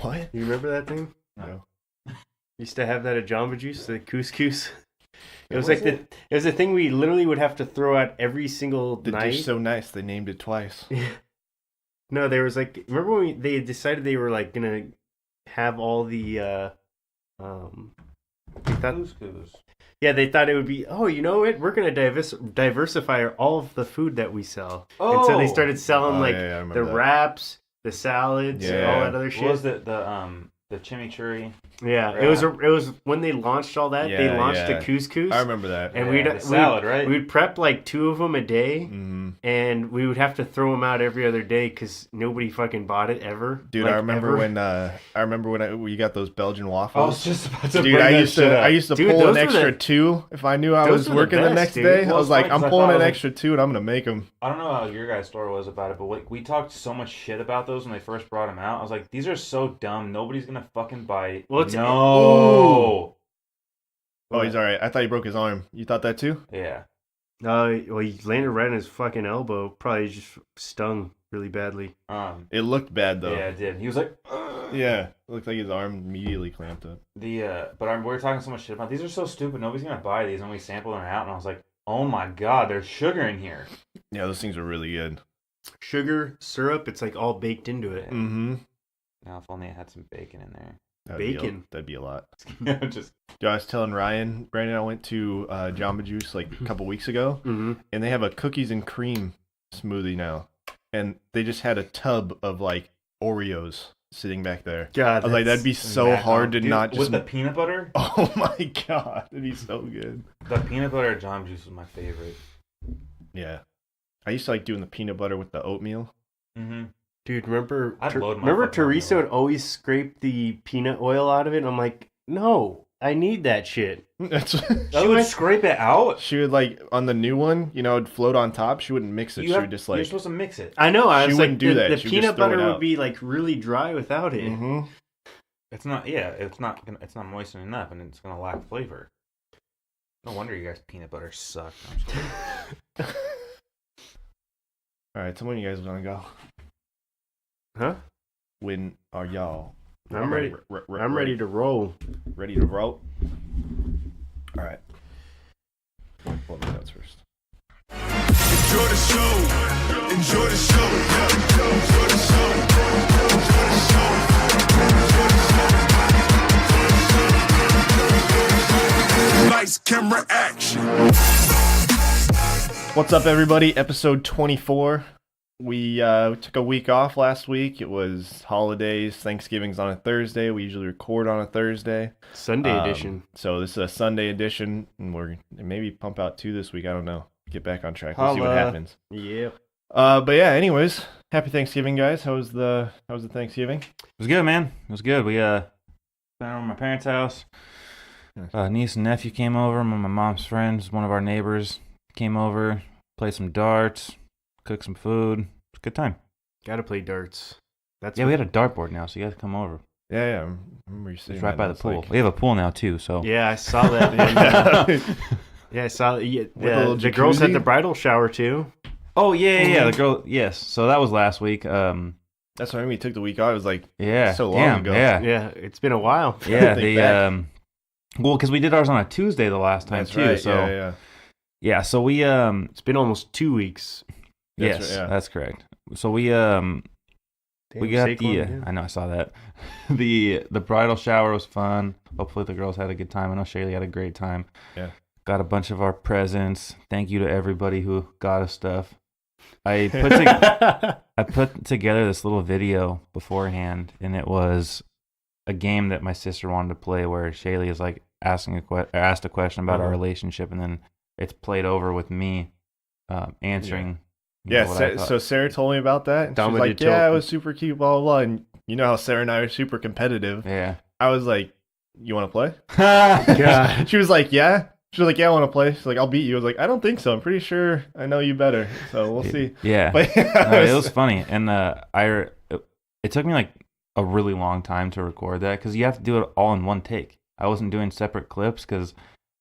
What? You remember that thing? No. Used to have that at Jamba Juice, the couscous. It was it was a thing we literally would have to throw out every single The night. dish so nice they named it twice. No, there was like, remember when they decided they were like gonna have all the Couscous. yeah, they thought it would be, oh, you know what? We're gonna diversify all of the food that we sell. Oh. And so they started selling I remember the that. wraps, the salads, and all that other shit. What was it? The chimichurri. Yeah, wrap. it was when they launched all that. They launched the couscous. I remember that. And the salad, right? We'd prep like 2 of them a day, Mm-hmm. and we would have to throw them out every other day because nobody fucking bought it ever. Dude, like, I remember ever. when we got those Belgian waffles. I was just about to Dude, bring I that used shit up. to Dude, pull those an were extra the- 2 if I knew I those was were the working the best, next dude. day. Well, I was it's like, funny 'cause I'm I pulling thought an it was extra 2 and I'm gonna make them. I don't know how your guys' store was about it, but like we talked so much shit about those when they first brought them out. I was like, these are so dumb. Nobody's gonna fucking buy it. Well, it's- no. Oh, he's all right. I thought he broke his arm. You thought that too? Yeah. Well, he landed right on his fucking elbow. Probably just stung really badly. It looked bad though. Yeah, it did. He was like, "Ugh." Yeah, it looked like his arm immediately clamped up. We were talking so much shit about these are so stupid. Nobody's gonna buy these, and we sampled them out, and I was like, oh my god, there's sugar in here. Yeah, those things are really good. Sugar, syrup, it's like all baked into it. Mm-hmm. Now, if only I had some bacon in there. Bacon. That'd be a lot. Just Dude, I was telling Ryan, Brandon, I went to Jamba Juice like a couple weeks ago, Mm-hmm. and they have a cookies and cream smoothie now, and they just had a tub of like Oreos sitting back there. God, I was like, that'd be so hard to Dude, not just. with the peanut butter. Oh my god, it'd be so good. The peanut butter at Jamba Juice was my favorite. Yeah, I used to like doing the peanut butter with the oatmeal. Mm-hmm. Dude, remember I'd load my remember fucking Teresa oil. would always scrape the peanut oil out of it? And I'm like, no, I need that shit. That's She would scrape it out. she would like on the new one, you know, it'd float on top. She wouldn't mix it. She would just you're like. supposed to mix it. I know. I She was wouldn't like, do that. the She would peanut just throw it butter would out. be like really dry without it. Mm-hmm. It's not. Yeah, it's not moistened enough, and it's gonna lack flavor. No wonder you guys peanut butter suck. I'm just kidding. All right, so when you guys want to go? Huh? When are y'all? I'm ready. I'm ready to roll. Ready to roll. All right. Pull the notes first. Enjoy the show. Enjoy the show. Enjoy the show. Lights, camera, action. What's up, everybody? Episode 24. We took a week off last week. It was holidays. Thanksgiving's on a Thursday. We usually record on a Thursday. Sunday edition. So this is a Sunday edition, and we're maybe pump out 2 this week. I don't know. Get back on track. We'll see what happens. Yep. But yeah. Anyways, happy Thanksgiving, guys. How was the Thanksgiving? It was good, man. It was good. We spent it at my parents' house. Nice. Niece and nephew came over. One of my mom's friends, one of our neighbors, came over. Played some darts. Cooked some food. It was a good time. Gotta play darts. That's We had a dartboard now, so you guys come over. Yeah. I remember you saying It's right that, by and the it's pool. like- We have a pool now too, so Yeah, I saw that. And, yeah, I saw With a little the girls had jacuzzi? the bridal shower too. Oh yeah. The girl. Yes. So that was last week. That's why we took the week off. It was like Yeah. So long damn, ago. Yeah. Yeah, it's been a while. Yeah. Think back. Well, because we did ours on a Tuesday the last time that's too. right. So yeah. So we It's been almost 2 weeks. That's yes, right, yeah. that's correct. So we Damn, we got Saquon, the yeah. I know I saw that. the bridal shower was fun. Hopefully the girls had a good time. I know Shaylee had a great time. Yeah. Got a bunch of our presents. Thank you to everybody who got us stuff. I put together this little video beforehand, and it was a game that my sister wanted to play where Shaylee is like asked a question about our Uh-huh. relationship, and then it's played over with me answering. Yeah, what I thought. so Sarah told me about that. And she was Dama like, did yeah, tell- it was super cute, blah, blah, blah. And you know how Sarah and I are super competitive. Yeah. I was like, you want to play? God. She was like, yeah. She was like, yeah, I want to play. She's like, I'll beat you. I was like, I don't think so. I'm pretty sure I know you better. So we'll see. Yeah. But No, it was funny. And it took me like a really long time to record that because you have to do it all in one take. I wasn't doing separate clips because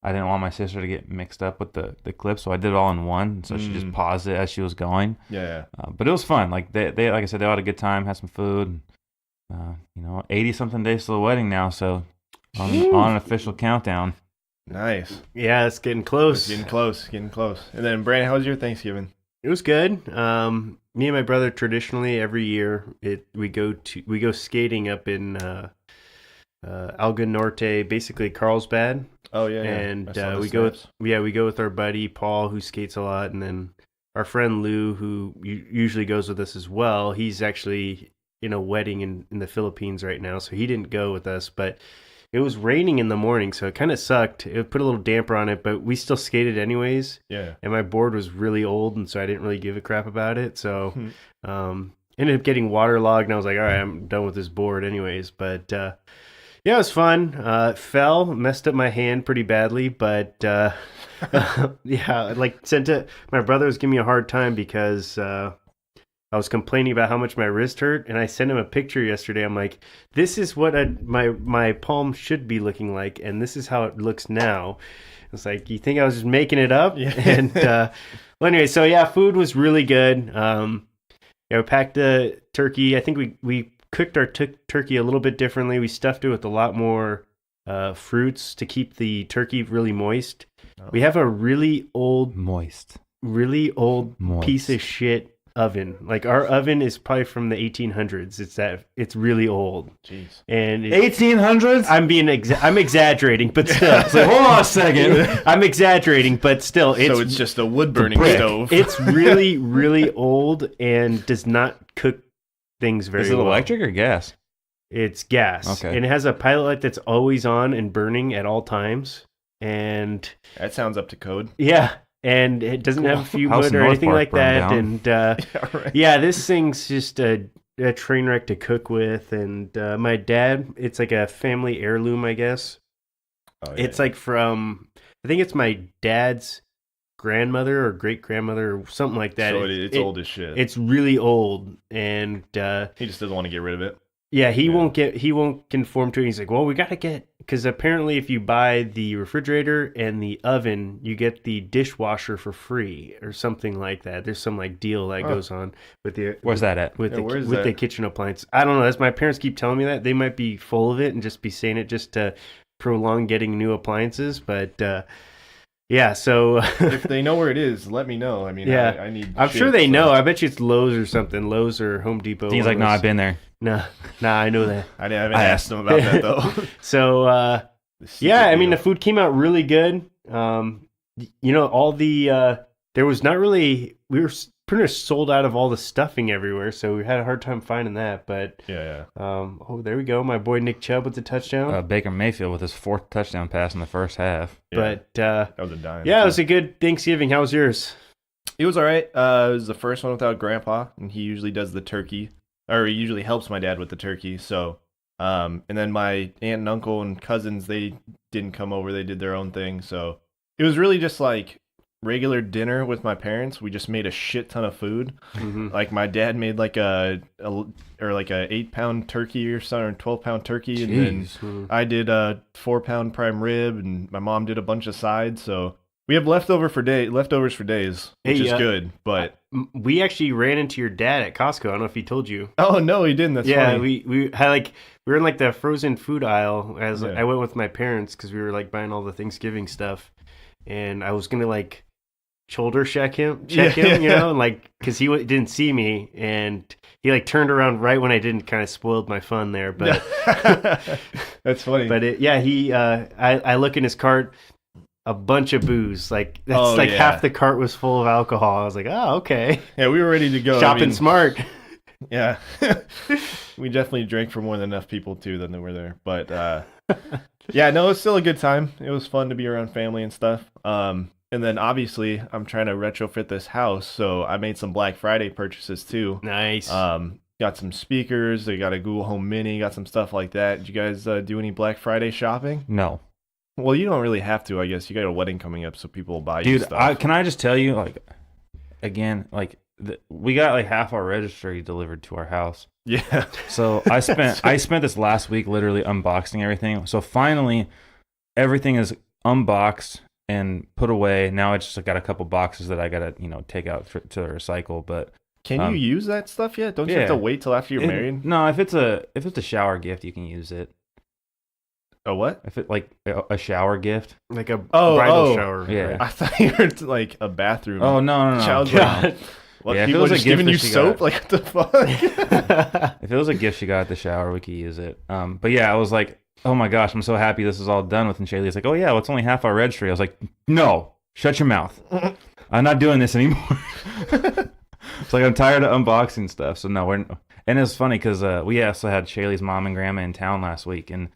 I didn't want my sister to get mixed up with the clips, so I did it all in one. So she just paused it as she was going. Yeah. But it was fun. Like they like I said, they all had a good time, had some food. 80 something days to the wedding now, so on an official countdown. Nice. Yeah, it's getting close. Getting close. And then Brandon, how was your Thanksgiving? It was good. Me and my brother traditionally every year we go skating up in Alga Norte, basically Carlsbad. Oh yeah. And I saw the we go snaps. with our buddy Paul, who skates a lot, and then our friend Lou, who usually goes with us as well. He's actually in a wedding in the Philippines right now, so he didn't go with us, but it was raining in the morning, so it kind of sucked. It put a little damper on it, but we still skated anyways. Yeah. And my board was really old, and so I didn't really give a crap about it. So ended up getting waterlogged, and I was like, all right, I'm done with this board anyways. But yeah, it was fun. Fell, messed up my hand pretty badly, but yeah, my brother was giving me a hard time because I was complaining about how much my wrist hurt, and I sent him a picture yesterday. I'm like, this is what my palm should be looking like, and this is how it looks now. It's like, you think I was just making it up? Yeah. And well, anyway, so yeah, food was really good. We packed the turkey. I think we cooked our turkey a little bit differently. We stuffed it with a lot more fruits to keep the turkey really moist. Oh. We have a really old Moist. piece of shit oven. Like, our oven is probably from the 1800s. It's really old. Jeez. And 1800s? I'm exaggerating, but still. Hold on a second. I'm exaggerating, but still. So it's just a wood burning brick. stove. It's really, really old and does not cook things very Is it well. electric or gas? It's gas. Okay. And it has a pilot light that's always on and burning at all times. And That sounds up to code. yeah. And it doesn't have a fume House hood in or North anything Park like burned that. down. And Yeah, right. yeah, this thing's just a train wreck to cook with. And my dad, it's like a family heirloom, I guess. Oh, yeah, It's yeah. like from, I think it's my dad's grandmother or great grandmother or something like that. So it's old as shit. It's really old, and He just doesn't want to get rid of it. yeah, he Yeah. won't conform to it. He's like, well, we gotta get, because apparently if you buy the refrigerator and the oven, you get the dishwasher for free or something like that. There's some like deal that goes on with the Where's that at? with Yeah, the where's with the that? kitchen appliance. I don't know. That's my parents keep telling me that. They might be full of it and just be saying it just to prolong getting new appliances, but yeah. So If they know where it is, let me know. I mean, Yeah. I need. I'm shit, sure they so- know. I bet you it's Lowe's or something. Lowe's or Home Depot. He's one like, of no, those. I've been there. Nah, I know that. I haven't I- asked them about that though. So The secret yeah, I mean, the deal. food came out really good. All the there was not really, we were pretty much sold out of all the stuffing everywhere, so we had a hard time finding that. But Yeah. oh, there we go, my boy Nick Chubb with the touchdown. Baker Mayfield with his 4th touchdown pass in the first half. But That was a dime. yeah, it was a good Thanksgiving. How was yours? It was all right. It was the first one without Grandpa, and he usually does the turkey, or he usually helps my dad with the turkey. So, and then my aunt and uncle and cousins, they didn't come over. They did their own thing. So it was really just like regular dinner with my parents. We just made a shit ton of food. Mhm. Like my dad made like a 8-pound turkey or something, or 12-pound turkey, and then Jeez. Mhm. I did a 4-pound prime rib, and my mom did a bunch of sides. So we have leftovers for days, which Hey, is good. But We actually ran into your dad at Costco. I don't know if he told you. oh no, he didn't. That's yeah, funny. we had we were in like the frozen food aisle as Yeah. I went with my parents because we were like buying all the Thanksgiving stuff, and I was gonna like shoulder check him, you know, and like because he didn't see me, and he like turned around right when I didn't, kind of spoiled my fun there, but That's funny. but I look in his cart. A bunch of booze, like that's Oh, like yeah. half the cart was full of alcohol. I was like, oh, okay, yeah, we were ready to go. I shopping mean, smart. Yeah, we definitely drank for more than enough people too than they were there. But yeah, no, it was still a good time. It was fun to be around family and stuff. And then obviously I'm trying to retrofit this house, so I made some Black Friday purchases too. Nice. Got some speakers. They got a Google Home Mini. Got some stuff like that. Did you guys do any Black Friday shopping? No. Well, you don't really have to, I guess. You got a wedding coming up, so people will buy you Dude, stuff. can I just tell you, like, again, like, we got like half our registry delivered to our house. Yeah. So I spent this last week literally unboxing everything. So finally, everything is unboxed and put away. Now I just got a couple boxes that I gotta take out to recycle. But Can you use that stuff yet? Don't you have to wait till after you're married? No, if it's a shower gift, you can use it. A what? If it like a shower gift, like a bridal shower. Yeah, right? I thought you were like a bathroom. Oh no. Child's like, what, Yeah, people are just giving you soap? Like, what the fuck? If it was a gift she got at the shower, we could use it. But yeah, I was like, oh my gosh, I'm so happy this is all done with. And Shaylee's like, oh yeah, well, it's only half our registry. I was like, no, shut your mouth. I'm not doing this anymore. It's like I'm tired of unboxing stuff. So no, and it's funny because we also had Shaylee's mom and grandma in town last week, and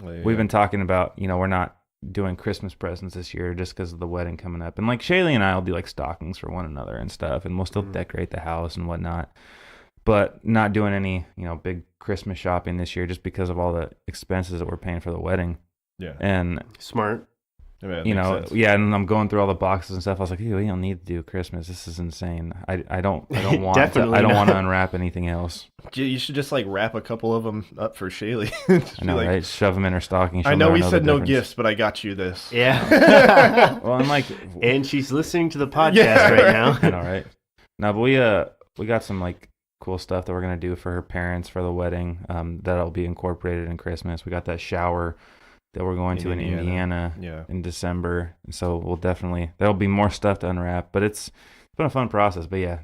we've been talking about, we're not doing Christmas presents this year just because of the wedding coming up. And like Shaylee and I will do like stockings for one another and stuff, and we'll still decorate the house and whatnot, but not doing any, big Christmas shopping this year just because of all the expenses that we're paying for the wedding. Yeah. And smart. Yeah, and I'm going through all the boxes and stuff. I was like, we don't need to do Christmas. This is insane. I don't want to unwrap anything else. You should just like wrap a couple of them up for Shaylee. I know, right? Shove them in her stocking. I know we said no gifts, but I got you this. Yeah. Well, I'm like, and she's listening to the podcast right now. I know, right? No, but we got some like cool stuff that we're gonna do for her parents for the wedding. That'll be incorporated in Christmas. We got that shower that we're going to in Indiana in December. And so there'll be more stuff to unwrap, but it's been a fun process. But yeah,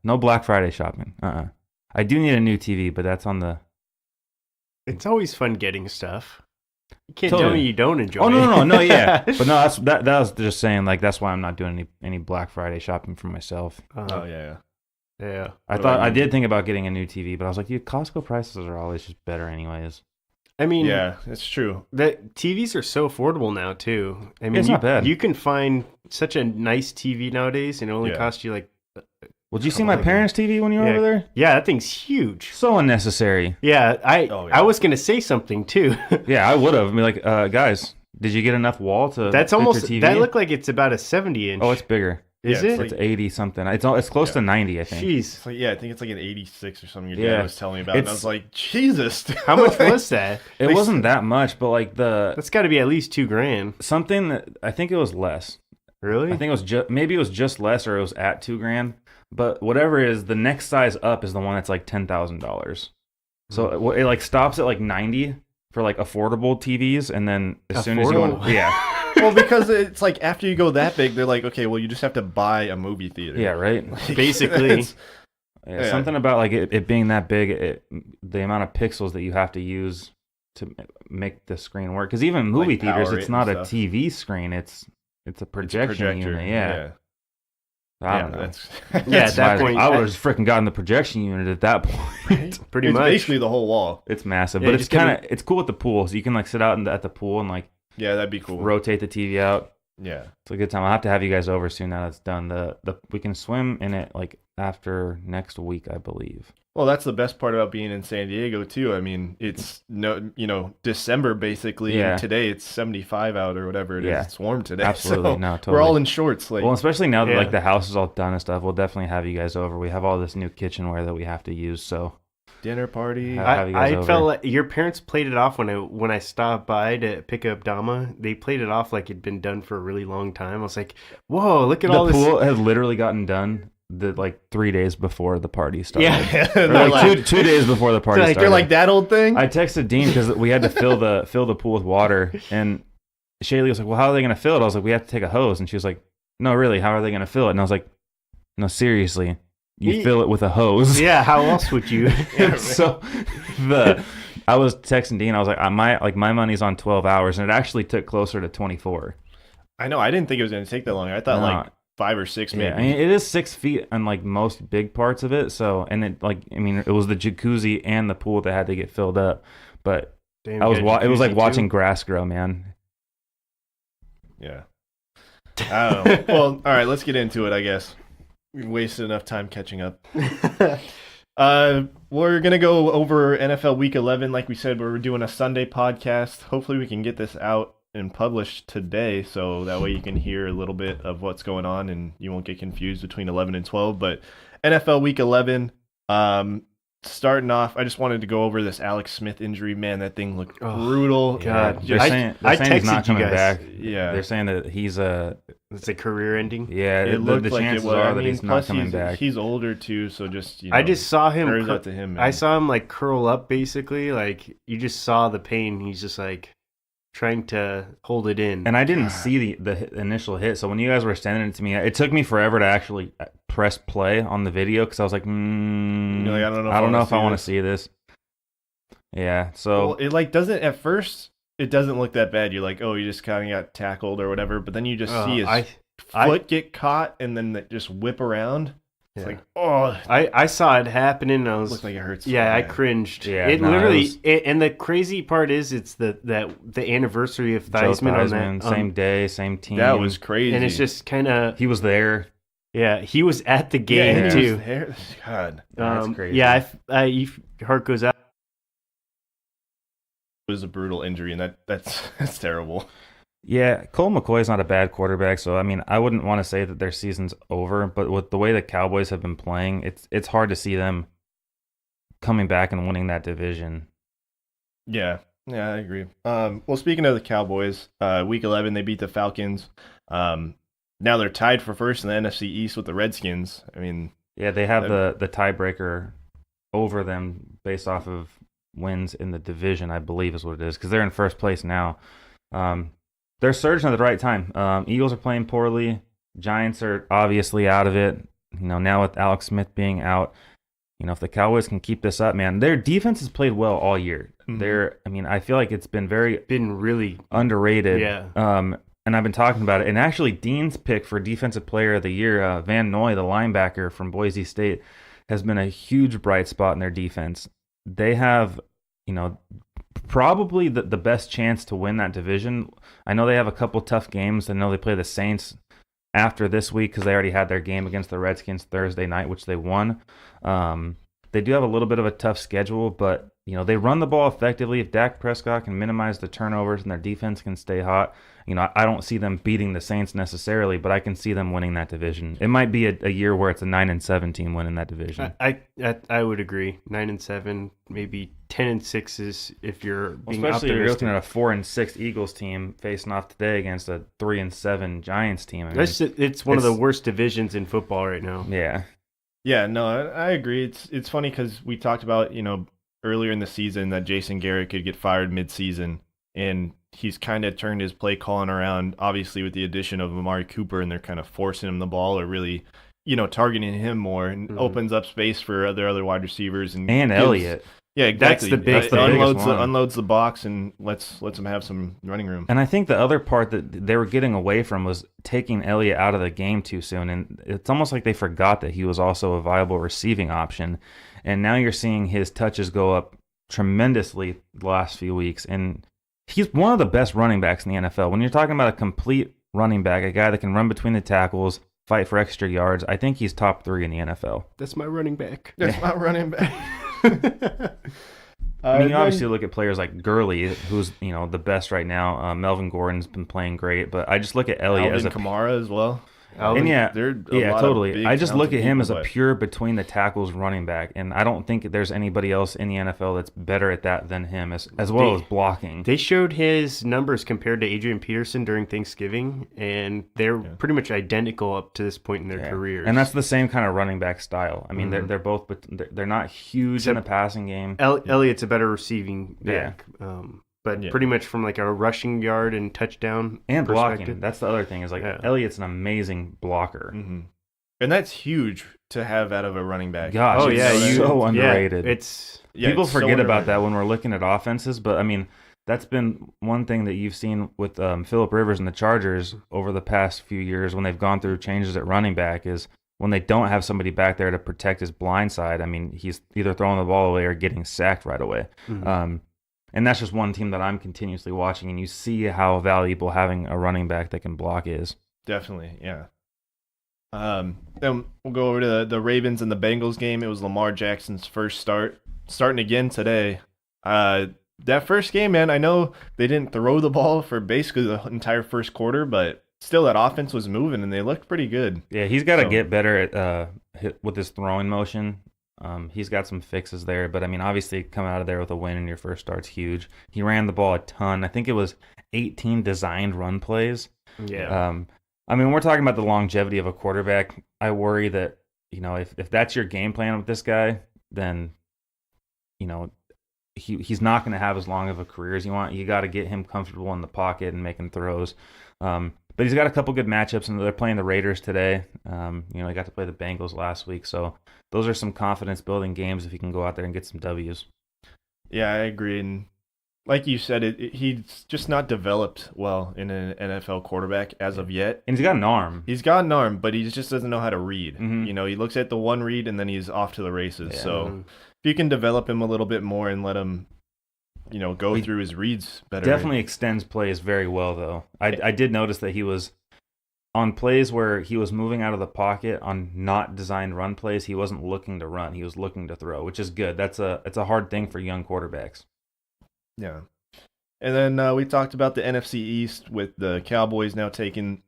no Black Friday shopping. I do need a new TV, but that's on the... It's always fun getting stuff. You can't tell me you don't enjoy it. Oh, no, yeah. But no, that was just saying, like, that's why I'm not doing any Black Friday shopping for myself. Oh, yeah. Yeah. I did think about getting a new TV, but I was like, Costco prices are always just better anyways. I mean, yeah, it's true. The TVs are so affordable now too. I mean, it's not bad. You can find such a nice TV nowadays, and it only costs you like. Well, did you see my parents' TV when you were over there? Yeah, that thing's huge. So unnecessary. Yeah, I was gonna say something too. Yeah, I would have. I mean, like, guys, did you get enough wall to? That's fit almost. your TV? That looked like it's about a 70-inch. Oh, it's bigger. Is it? It's 80 something. It's close to 90, I think. Jeez. I think it's like an 86 or something. Your dad was telling me about, and I was like, Jesus. Dude. How much was that? It wasn't that much, but like that's got to be at least $2,000. Something that I think it was less. Really? I think it was maybe it was just less, or it was at $2,000. But whatever it is, the next size up is the one that's like $10,000. So it like stops at like 90 for like affordable TVs, and then as soon as you want, Well, because it's like after you go that big, they're like, okay, well, you just have to buy a movie theater. Yeah, right. Basically, something about like it being that big, the amount of pixels that you have to use to make the screen work. Because even movie like theaters, it's not a TV screen; it's a projection unit. Yeah. I don't know. At that point, I would have freaking gotten the projection unit at that point. Pretty much, basically the whole wall. It's massive, but it's it's cool at the pool, so you can like sit out at the pool and like. Yeah, that'd be cool. Rotate the TV out. Yeah, it's a good time. I'll have to have you guys over soon now that's done. We can swim in it like after next week, I believe. Well, that's the best part about being in San Diego too. I mean, it's December basically, and today it's 75 out or whatever it is. It's warm today. Absolutely, so no, totally. We're all in shorts. Like, well, especially now that like the house is all done and stuff, we'll definitely have you guys over. We have all this new kitchenware that we have to use, so. Dinner party. I felt like your parents played it off when I stopped by to pick up Dama. They played it off like it'd been done for a really long time. I was like, "Whoa, look at all this!" The pool had literally gotten done 3 days before the party started. Yeah, or like 2 days before the party started. You're like that old thing. I texted Dean because we had to fill the pool with water, and Shaylee was like, "Well, how are they going to fill it?" I was like, "We have to take a hose," and she was like, "No, really, how are they going to fill it?" And I was like, "No, seriously." Fill it with a hose. Yeah, how else would you? So I was texting Dean. I was like, my money's on 12 hours, and it actually took closer to 24. I know. I didn't think it was going to take that long. I thought like 5 or 6 maybe. Yeah, I mean, it is 6 feet on like most big parts of it. So, and it it was the jacuzzi and the pool that had to get filled up. But it was like watching grass grow, man. Yeah. I don't know. Well, all right, let's get into it, I guess. We wasted enough time catching up. We're going to go over NFL Week 11. Like we said, we're doing a Sunday podcast. Hopefully we can get this out and published today, so that way you can hear a little bit of what's going on and you won't get confused between 11 and 12. But NFL Week 11, starting off, I just wanted to go over this Alex Smith injury. Man, that thing looked brutal. God, I texted he's not coming back. Yeah, they're saying that he's It's a career ending. Yeah, It the looked like it chances was. are I that mean, he's not plus coming back. he's older too, so just I just saw him. prayers out to him. Man. I saw him like curl up, basically. Like you just saw the pain. He's just like trying to hold it in. And I didn't see the initial hit, so when you guys were sending it to me, it took me forever to actually press play on the video because I was like, You're like, I don't know if I want to see this. Yeah, so well, it like doesn't at first. It doesn't look that bad. You're like, oh, you just kind of got tackled or whatever, but then you just see his foot get caught and then just whip around. It's like, oh, I saw it happening. And I was looks like it hurts. Yeah, so I bad. cringed. Yeah, it no, literally. And the crazy part is, it's the anniversary of Theismann on that same day, same team. That was crazy. and it's just kind of He was there. yeah. He was at the game and he too. was there. God, That's crazy. Yeah, heart goes out. it was a brutal injury, and that's terrible. Yeah, Cole McCoy's not a bad quarterback, so I mean, I wouldn't want to say that their season's over, but with the way the Cowboys have been playing, it's hard to see them coming back and winning that division. Yeah, I agree. Well, speaking of the Cowboys, Week 11 they beat the Falcons. Now they're tied for first in the NFC East with the Redskins. I mean, Yeah, they have the tiebreaker over them based off of wins in the division, I believe is what it is, because they're in first place now. They're surging at the right time. Eagles are playing poorly. Giants are obviously out of it. Now with Alex Smith being out, if the Cowboys can keep this up, man, their defense has played well all year. Mhm. I feel like it's been Really underrated. Yeah. And I've been talking about it. And actually, Dean's pick for Defensive Player of the Year, Van Noy, the linebacker from Boise State, has been a huge bright spot in their defense. They have, probably the best chance to win that division. I know they have a couple tough games. I know they play the Saints after this week because they already had their game against the Redskins Thursday night, which they won. They do have a little bit of a tough schedule, but they run the ball effectively. If Dak Prescott can minimize the turnovers and their defense can stay hot, I don't see them beating the Saints necessarily, but I can see them winning that division. It might be a year where it's a 9-7 team winning that division. I would agree. 9-7, maybe 10-6 if you're being Especially if you're looking optimistic. at a 4-6 Eagles team facing off today against a 3-7 Giants team. I mean, It's one of the worst divisions in football right now. yeah. Yeah, no, I agree. It's funny because we talked about earlier in the season that Jason Garrett could get fired mid-season, and he's kind of turned his play calling around, obviously with the addition of Amari Cooper, and they're kind of forcing him the ball or really, targeting him more, and opens up space for other wide receivers and gives- Elliott. Yeah, exactly. That's the biggest one. Unloads the box and lets him have some running room. And I think the other part that they were getting away from was taking Elliott out of the game too soon. And it's almost like they forgot that he was also a viable receiving option. And now you're seeing his touches go up tremendously the last few weeks. And he's one of the best running backs in the NFL. When you're talking about a complete running back, a guy that can run between the tackles, fight for extra yards, I think he's top 3 in the NFL. That's my running back. That's not running back. I mean, you obviously look at players like Gurley, who's the best right now. Melvin Gordon's been playing great, but I just look at Elliott Alvin as a Kamara as well. And yeah, They're a lot of totally. big, I just look talented at him people, as a but- pure between the tackles running back, and I don't think there's anybody else in the NFL that's better at that than him, as well as blocking. They showed his numbers compared to Adrian Peterson during Thanksgiving, and they're pretty much identical up to this point in their careers. And that's the same kind of running back style. I mean, they're both, but they're not huge in the passing game. Elliott's a better receiving back. But pretty much from like a rushing yard and touchdown And perspective. blocking. That's the other thing is Elliott's an amazing blocker. Mm-hmm. And that's huge to have out of a running back. Gosh, it's so underrated. People so forget about underrated. that when we're looking at offenses, but I mean, that's been one thing that you've seen with Phillip Rivers and the Chargers over the past few years when they've gone through changes at running back is when they don't have somebody back there to protect his blind side. I mean, he's either throwing the ball away or getting sacked right away. Mm-hmm. And that's just one team that I'm continuously watching, and you see how valuable having a running back that can block is. Definitely, yeah. Then we'll go over to the Ravens and the Bengals game. It was Lamar Jackson's first start, starting again today. That first game, man, I know they didn't throw the ball for basically the entire first quarter, but still that offense was moving, and they looked pretty good. Yeah, he's got to get better at with his throwing motion. He's got some fixes there, but I mean, obviously coming out of there with a win in your first start's huge. He ran the ball a ton. I think it was 18 designed run plays. Yeah. I mean, we're talking about the longevity of a quarterback. I worry that, if that's your game plan with this guy, then, he's not going to have as long of a career as you want. You got to get him comfortable in the pocket and making throws. But he's got a couple good matchups, and they're playing the Raiders today. He got to play the Bengals last week, so those are some confidence-building games if he can go out there and get some W's. Yeah, I agree. And like you said, he's just not developed well in an NFL quarterback as of yet. And he's got an arm. He's got an arm, but he just doesn't know how to read. Mhm. He looks at the one read, and then he's off to the races. Yeah. So if you can develop him a little bit more and let him, go through his reads better. Definitely extends plays very well, though. I did notice that he was on plays where he was moving out of the pocket on not designed run plays. He wasn't looking to run; he was looking to throw, which is good. It's a hard thing for young quarterbacks. Yeah. And then we talked about the NFC East with the Cowboys now taking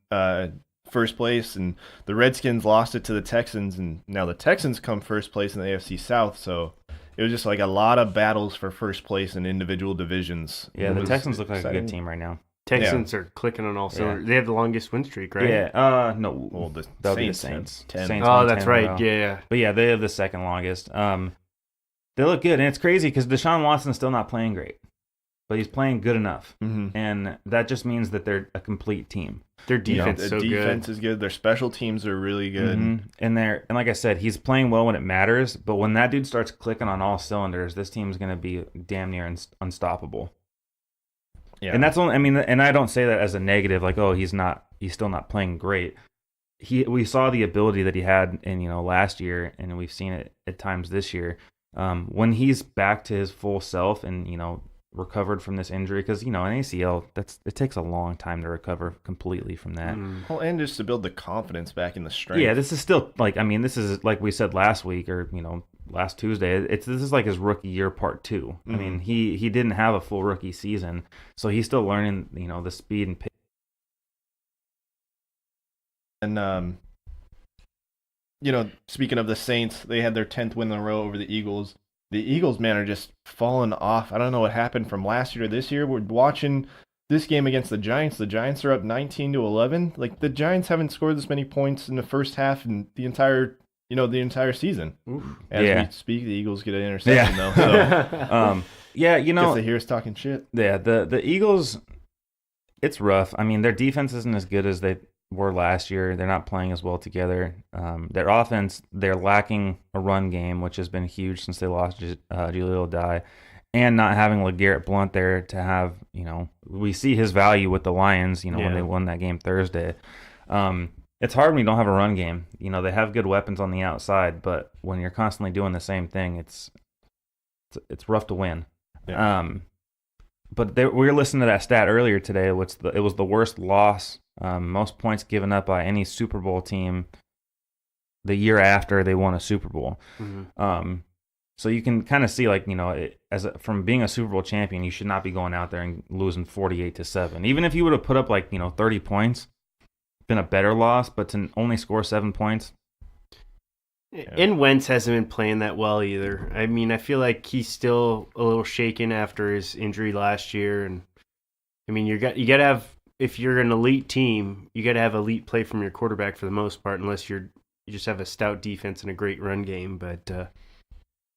first place, and the Redskins lost it to the Texans, and now the Texans come first place in the AFC South. So it was just like a lot of battles for first place in individual divisions. Yeah, the Texans look like exciting. a good team right now. Texans are clicking on all cylinders. They have the longest win streak, right? Yeah. No. Well, the That'll be the Saints Saints. 10. Saints Oh, won that's 10 in a right. row. Yeah. But yeah, they have the second longest. They look good, and it's crazy because Deshaun Watson's still not playing great, but he's playing good enough, and that just means that they're a complete team. Their defense is so good. Their defense is good. Their special teams are really good. And like I said, he's playing well when it matters, but when that dude starts clicking on all cylinders, this team's going to be damn near unstoppable. Yeah. And that's only, and I don't say that as a negative, like, oh, he's still not playing great. We saw the ability that he had in, last year, and we've seen it at times this year. When he's back to his full self and, recovered from this injury, because, an ACL, it takes a long time to recover completely from that. Well, and just to build the confidence back in the strength. Yeah, this is still, this is like we said last week or, last Tuesday. This is like his rookie year part 2. I mean, he didn't have a full rookie season, so he's still learning, the speed and pace. And, speaking of the Saints, they had their 10th win in a row over the Eagles. The Eagles, man, are just falling off. I don't know what happened from last year to this year. We're watching this game against the Giants. The Giants are up 19-11. Like, the Giants haven't scored this many points in the first half in the entire season. As we speak, the Eagles get an interception, though. So, guess they hear us talking shit. Yeah, the Eagles, it's rough. I mean, their defense isn't as good as they were last year. They're not playing as well together. Their offense, they're lacking a run game, which has been huge since they lost Jaleel Dye, and not having LeGarrette Blount there to have, we see his value with the Lions, when they won that game Thursday. It's hard when you don't have a run game. They have good weapons on the outside, but when you're constantly doing the same thing, it's rough to win. Yeah. But we were listening to that stat earlier today. It was the worst loss, most points given up by any Super Bowl team the year after they won a Super Bowl. So you can kind of see, like, from being a Super Bowl champion, you should not be going out there and losing 48-7. Even if you would have put up 30 points, been a better loss. But to only score 7 points. And Wentz hasn't been playing that well either. I mean, I feel like he's still a little shaken after his injury last year. And I mean, you got to have, if you're an elite team, you got to have elite play from your quarterback for the most part, unless you just have a stout defense and a great run game. But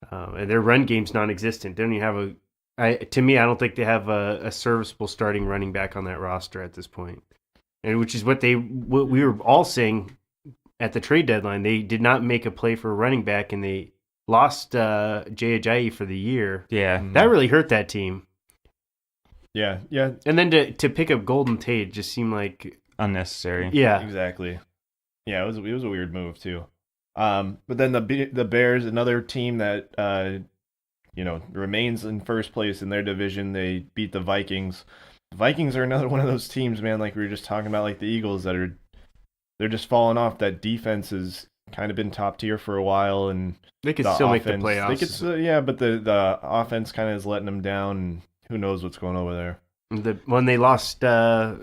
and their run game's non-existent. They don't even have to me, I don't think they have a serviceable starting running back on that roster at this point. And which is what we were all saying at the trade deadline. They did not make a play for a running back, and they lost Jay Ajayi for the year. Yeah. That really hurt that team. Yeah. And then to pick up Golden Tate just seemed like unnecessary. Yeah. Exactly. Yeah, it was a weird move too. But then the Bears, another team that remains in first place in their division, they beat the Vikings. The Vikings are another one of those teams, man, like we were just talking about, like the Eagles, they're just falling off. That defense has kind of been top tier for a while, and they could still make the playoffs. They could, but the offense kind of is letting them down, and who knows what's going over there. When they lost, I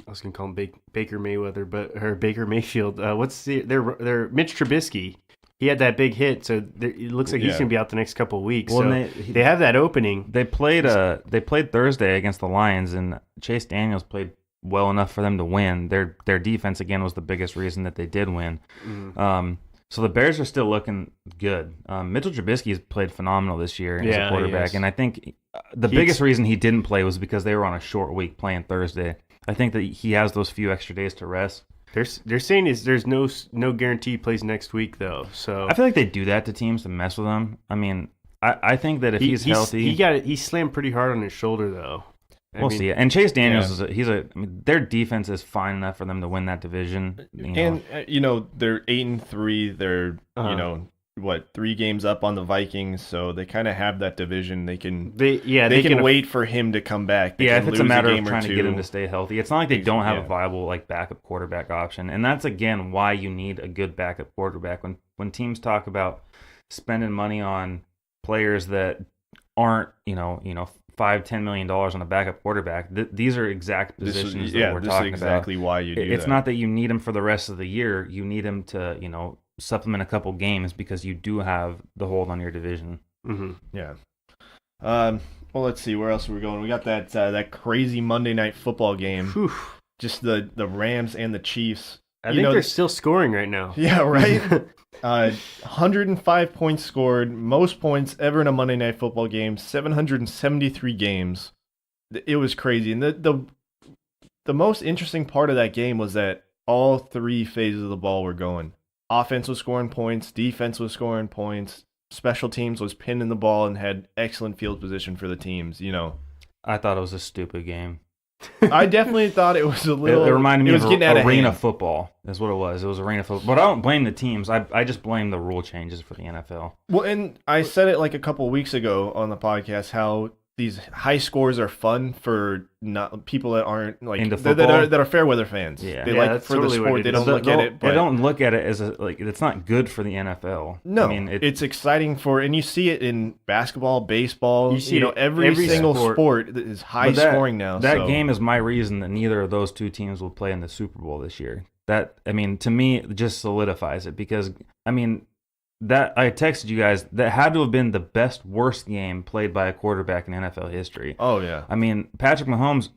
was gonna call him Baker Mayfield. What's their Mitch Trubisky? He had that big hit, so it looks like he's gonna be out the next couple of weeks. Well, so they have that opening. They played Thursday against the Lions, and Chase Daniels played well enough for them to win. Their defense again was the biggest reason that they did win. So the Bears are still looking good. Mitchell Trubisky has played phenomenal this year as a quarterback, and I think the biggest reason he didn't play was because they were on a short week playing Thursday. I think that he has those few extra days to rest. They're saying there's no guarantee he plays next week though. So I feel like they do that to teams to mess with them. I mean, I think that if he's healthy, he slammed pretty hard on his shoulder though. We'll see. And Chase Daniels I mean, their defense is fine enough for them to win that division. And they're 8-3. They're 3 games up on the Vikings, so they kind of have that division. They can wait for him to come back. If it's a matter of trying to get him to stay healthy, it's not like they don't have a viable like backup quarterback option. And that's again why you need a good backup quarterback. When teams talk about spending money on players that aren't $5-10 million on a backup quarterback. These are exact positions that we're talking about. This is exactly why you do It's not that you need him for the rest of the year. You need him to, supplement a couple games because you do have the hold on your division. Mm-hmm. Yeah. Well, let's see. Where else are we going? We got that crazy Monday Night Football game. Whew. Just the Rams and the Chiefs. I think they're still scoring right now. Yeah, right? 105 points scored, most points ever in a Monday Night Football game, 773 games. It was crazy. And the most interesting part of that game was that all 3 phases of the ball were going. Offense was scoring points, defense was scoring points, special teams was pinning the ball and had excellent field position for the teams, I thought it was a stupid game. I definitely thought it was a little. It reminded me of arena hand. Football. Is what it was. It was arena football. But I don't blame the teams. I just blame the rule changes for the NFL. Well, and I said it like a couple of weeks ago on the podcast how these high scores are fun for not people that aren't like into that are fair weather fans. Yeah, they like for totally the sport. They don't look at it. They don't look at it as it's not good for the NFL. No, I mean it's exciting and you see it in basketball, baseball. You see every single sport is high scoring now. That game is my reason that neither of those 2 teams will play in the Super Bowl this year. To me, it just solidifies it because that I texted you guys, that had to have been the worst game played by a quarterback in NFL history. Oh, yeah. Patrick Mahomes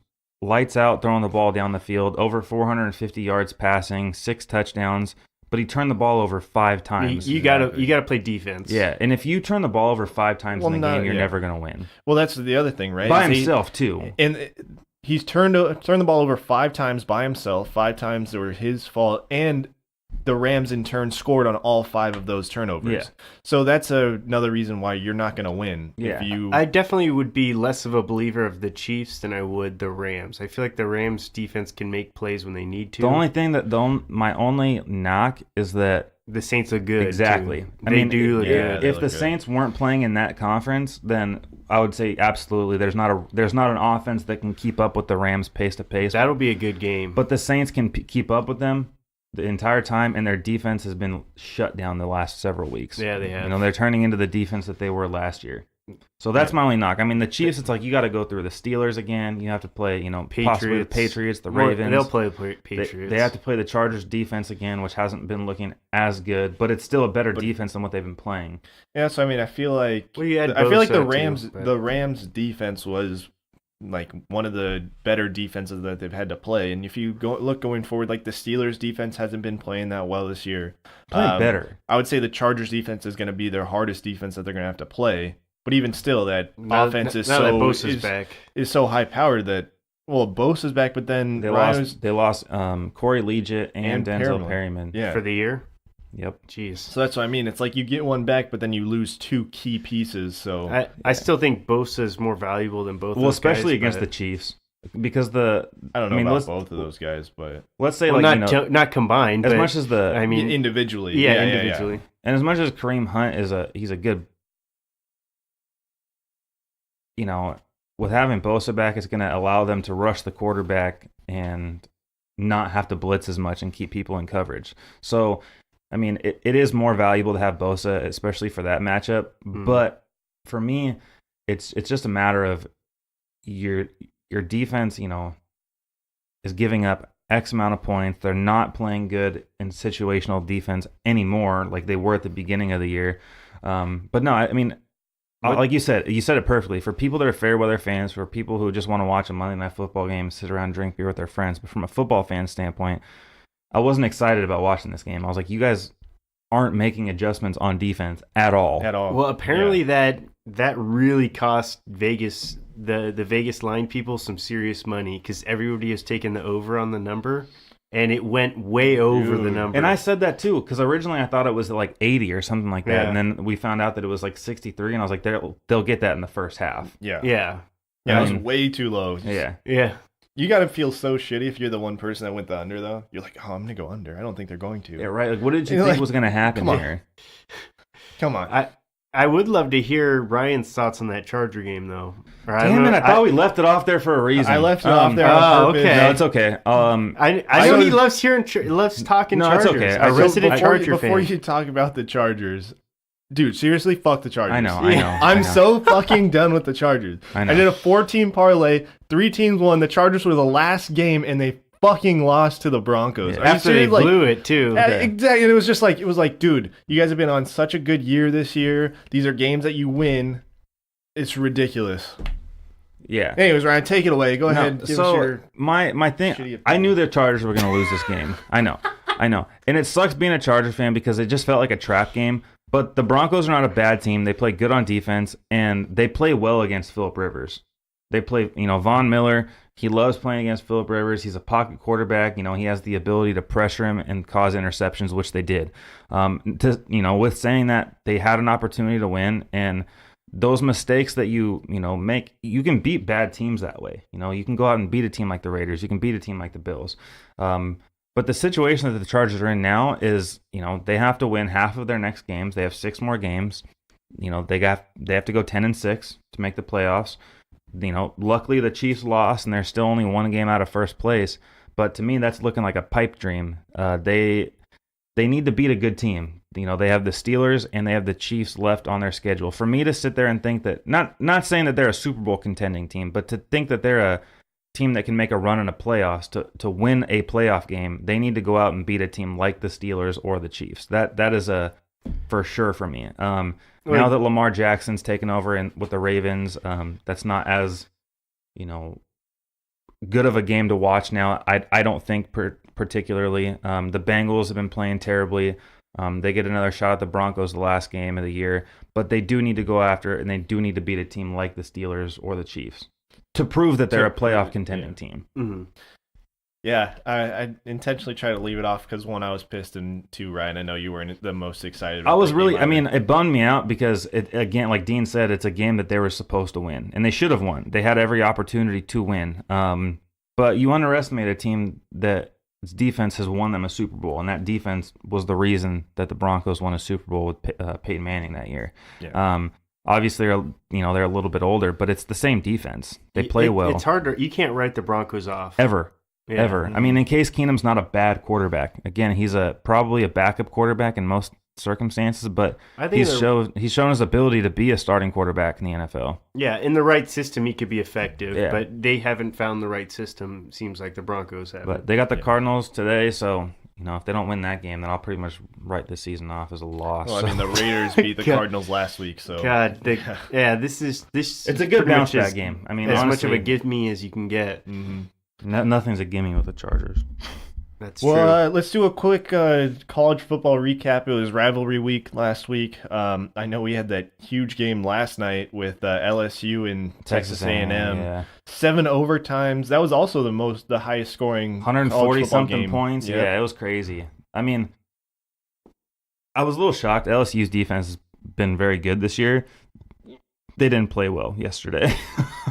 lights out throwing the ball down the field, over 450 yards passing, 6 touchdowns, but he turned the ball over 5 times. You gotta play defense. Yeah, and if you turn the ball over 5 times in the game, you're never going to win. Well, that's the other thing, right? By himself, too. And he's turned the ball over 5 times by himself. 5 times they were his fault, and the Rams in turn scored on all 5 of those turnovers. Yeah. So that's another reason why you're not going to win. Yeah. I definitely would be less of a believer of the Chiefs than I would the Rams. I feel like the Rams defense can make plays when they need to. The only thing my only knock is that the Saints are good. Exactly. Too. They do look good. If the Saints weren't playing in that conference, then I would say absolutely there's not an offense that can keep up with the Rams pace to pace. That'll be a good game. But the Saints can keep up with them the entire time, and their defense has been shut down the last several weeks. Yeah, they have. They're turning into the defense that they were last year. So that's my only knock. The Chiefs, it's like you got to go through the Steelers again. You have to play, possibly the Patriots, the Ravens. They'll play the Patriots. They have to play the Chargers defense again, which hasn't been looking as good, but it's still a better defense than what they've been playing. Yeah, so I feel like the Rams defense was like one of the better defenses that they've had to play. And if you look going forward, like the Steelers defense hasn't been playing that well this year. Playing better. I would say the Chargers defense is going to be their hardest defense that they're going to have to play. But even still, that offense is so high powered that Bosa's back, but then they lost Corey Liuget and Denzel Perryman for the year. Yep. Jeez. So that's what I mean. It's like you get one back, but then you lose 2 key pieces. I still think Bosa is more valuable than both. Especially against the Chiefs, because I don't know about both of those guys, but let's say not combined. As much as individually, individually, and as much as Kareem Hunt he's a good. With having Bosa back, it's going to allow them to rush the quarterback and not have to blitz as much and keep people in coverage. So, it is more valuable to have Bosa, especially for that matchup. Mm. But for me, it's just a matter of your defense, is giving up X amount of points. They're not playing good in situational defense anymore like they were at the beginning of the year. But no, like you said it perfectly. For people that are fair weather fans, for people who just want to watch a Monday Night Football game, sit around and drink beer with their friends. But from a football fan standpoint, I wasn't excited about watching this game. I was like, you guys aren't making adjustments on defense at all. Well, apparently that really cost Vegas, the Vegas line people, some serious money because everybody was taking the over on the number. And it went way over the number. And I said that too, because originally I thought it was like 80 or something like that. Yeah. And then we found out that it was like 63, and I was like, they'll get that in the first half. Yeah. It was way too low. Yeah. You got to feel so shitty if you're the one person that went the under, though. You're like, oh, I'm going to go under. I don't think they're going to. Yeah, right. Like, what did you think was going to happen here? Come on. I would love to hear Ryan's thoughts on that Charger game, though. Damn it! I thought we left it off there for a reason. I left it off there on purpose. Okay. No, it's okay. I know he loves talking Chargers. It's okay. A resident Charger fan. Before you talk about the Chargers, dude, seriously, fuck the Chargers. I know. I'm so fucking done with the Chargers. I know. I did a 4-team parlay. 3 teams won. The Chargers were the last game, and they fucking lost to the Broncos. Yeah. After they blew it, too. Exactly. And it was like, dude, you guys have been on such a good year this year. These are games that you win. It's ridiculous. Yeah. Anyways, Ryan, take it away. Go ahead. Give us your my thing. I knew the Chargers were going to lose this game. I know, and it sucks being a Charger fan because it just felt like a trap game. But the Broncos are not a bad team. They play good on defense, and they play well against Phillip Rivers. They play, Von Miller. He loves playing against Phillip Rivers. He's a pocket quarterback. He has the ability to pressure him and cause interceptions, which they did. With saying that, they had an opportunity to win, and those mistakes that you make, you can beat bad teams that way. You can go out and beat a team like the Raiders. You can beat a team like the Bills. But the situation that the Chargers are in now is, they have to win half of their next games. They have 6 more games. They have to go 10-6 to make the playoffs. Luckily the Chiefs lost and they're still only 1 game out of first place. But to me, that's looking like a pipe dream. They need to beat a good team. They have the Steelers and they have the Chiefs left on their schedule. For me to sit there and think that, not saying that they're a Super Bowl contending team, but to think that they're a team that can make a run in the playoffs, to win a playoff game, they need to go out and beat a team like the Steelers or the Chiefs. That is a for sure for me. Now that Lamar Jackson's taken over with the Ravens, that's not as good of a game to watch now. I don't think particularly. The Bengals have been playing terribly. They get another shot at the Broncos the last game of the year, but they do need to go after it, and they do need to beat a team like the Steelers or the Chiefs to prove that they're a playoff contending team. Mm-hmm. Yeah, I intentionally try to leave it off because, 1, I was pissed, and 2, Ryan, I know you weren't the most excited about I was really, game it bummed me out because, again, like Dean said, it's a game that they were supposed to win, and they should have won. They had every opportunity to win. But you underestimate a team that its defense has won them a Super Bowl, and that defense was the reason that the Broncos won a Super Bowl with Peyton Manning that year. Yeah. Obviously, they're a little bit older, but it's the same defense. They play well. It's hard you can't write the Broncos off. Ever. Mm-hmm. I mean, in Case Keenum's not a bad quarterback. Again, he's probably a backup quarterback in most circumstances, but he's shown his ability to be a starting quarterback in the NFL. Yeah, in the right system, he could be effective, Yeah. but they haven't found the right system. Seems like the Broncos have. But they got the Cardinals today, so if they don't win that game, then I'll pretty much write this season off as a loss. Well, I mean, the Raiders beat the Cardinals last week, so this is it's a good bounce back game. I mean, as honestly, much of a give me as you can get. Mm-hmm. Nothing's a gimme with the Chargers. That's true. Let's do a quick college football recap. It was rivalry week last week. I know we had that huge game last night with LSU and Texas A&M. Yeah. 7 overtimes. That was also the highest scoring 140 something game. points. Yep. Yeah, it was crazy. I mean, I was a little shocked. LSU's defense has been very good this year. They didn't play well yesterday.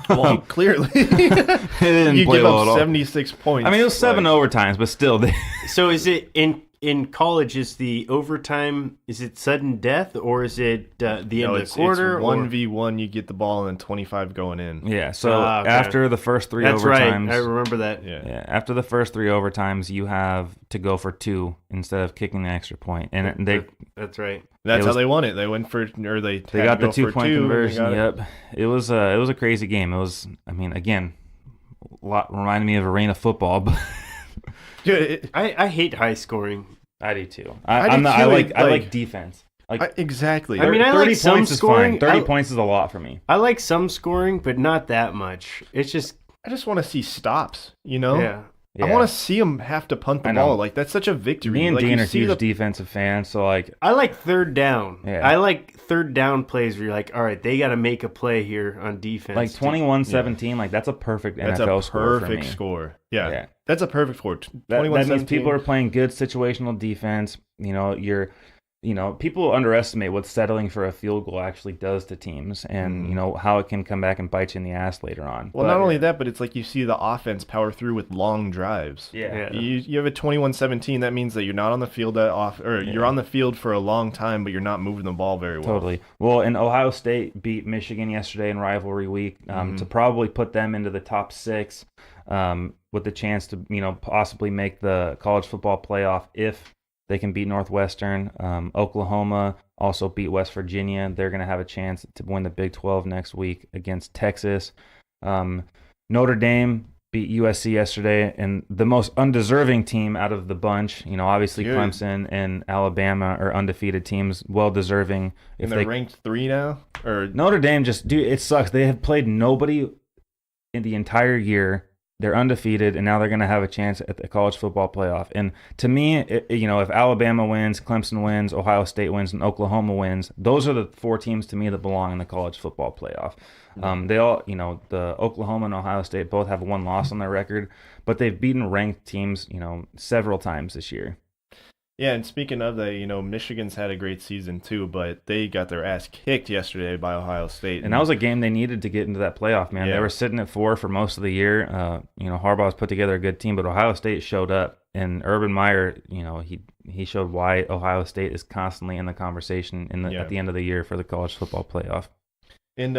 Well, clearly. They didn't you play give well up at all. 76 points. I mean, it was 7 overtimes, but still. So is it in college, is the overtime, is it sudden death, or is it the end of the quarter? It's 1v1, you get the ball, and then 25 going in. Yeah, so okay. after the first 3 That's overtimes. right. I remember that. Yeah, after the first 3 overtimes, you have to go for 2 instead of kicking the extra point. And that's right. That's how they won it. They went for, or they got the 2-point conversion. Yep, it was a crazy game. It was, I mean, again, a lot reminded me of arena football, but I hate high scoring. I do too. I I like defense. Like exactly. I mean, I 30 like some points is scoring. fine. 30 points is a lot for me. I like some scoring, but not that much. It's just I just want to see stops. You know. yeah. Yeah. I want to see them have to punt the I know. ball. Like that's such a victory. Me and like, Dean you are see huge the defensive fans, so like I like third down. Yeah. I like third down plays where you're like, all right, they got to make a play here on defense. like 21-17, like that's a perfect That's NFL a score for perfect me. score. Yeah. Yeah. That's a perfect score. That 21-17. means people are playing good situational defense. People underestimate what settling for a field goal actually does to teams, and how it can come back and bite you in the ass later on. Well, not only that, but it's like you see the offense power through with long drives. Yeah. You have a 21-17. That means that you're not on the field you're on the field for a long time, but you're not moving the ball very well. Totally. Well, and Ohio State beat Michigan yesterday in rivalry week to probably put them into the top 6 with the chance to possibly make the college football playoff if they can beat Northwestern. Oklahoma also beat West Virginia. They're going to have a chance to win the Big 12 next week against Texas. Notre Dame beat USC yesterday, and the most undeserving team out of the bunch, obviously Good. Clemson and Alabama are undefeated teams, well deserving. And they're ranked 3 now? Or Notre Dame it sucks. They have played nobody in the entire year. They're undefeated, and now they're going to have a chance at the college football playoff. And to me, if Alabama wins, Clemson wins, Ohio State wins, and Oklahoma wins, those are the 4 teams to me that belong in the college football playoff. They all, the Oklahoma and Ohio State both have 1 loss on their record, but they've beaten ranked teams, several times this year. yeah, and speaking of that, Michigan's had a great season too, but they got their ass kicked yesterday by Ohio State. And that was a game they needed to get into that playoff, man. Yeah. They were sitting at 4 for most of the year. Harbaugh's put together a good team, but Ohio State showed up. And Urban Meyer, he showed why Ohio State is constantly in the conversation at the end of the year for the college football playoff. And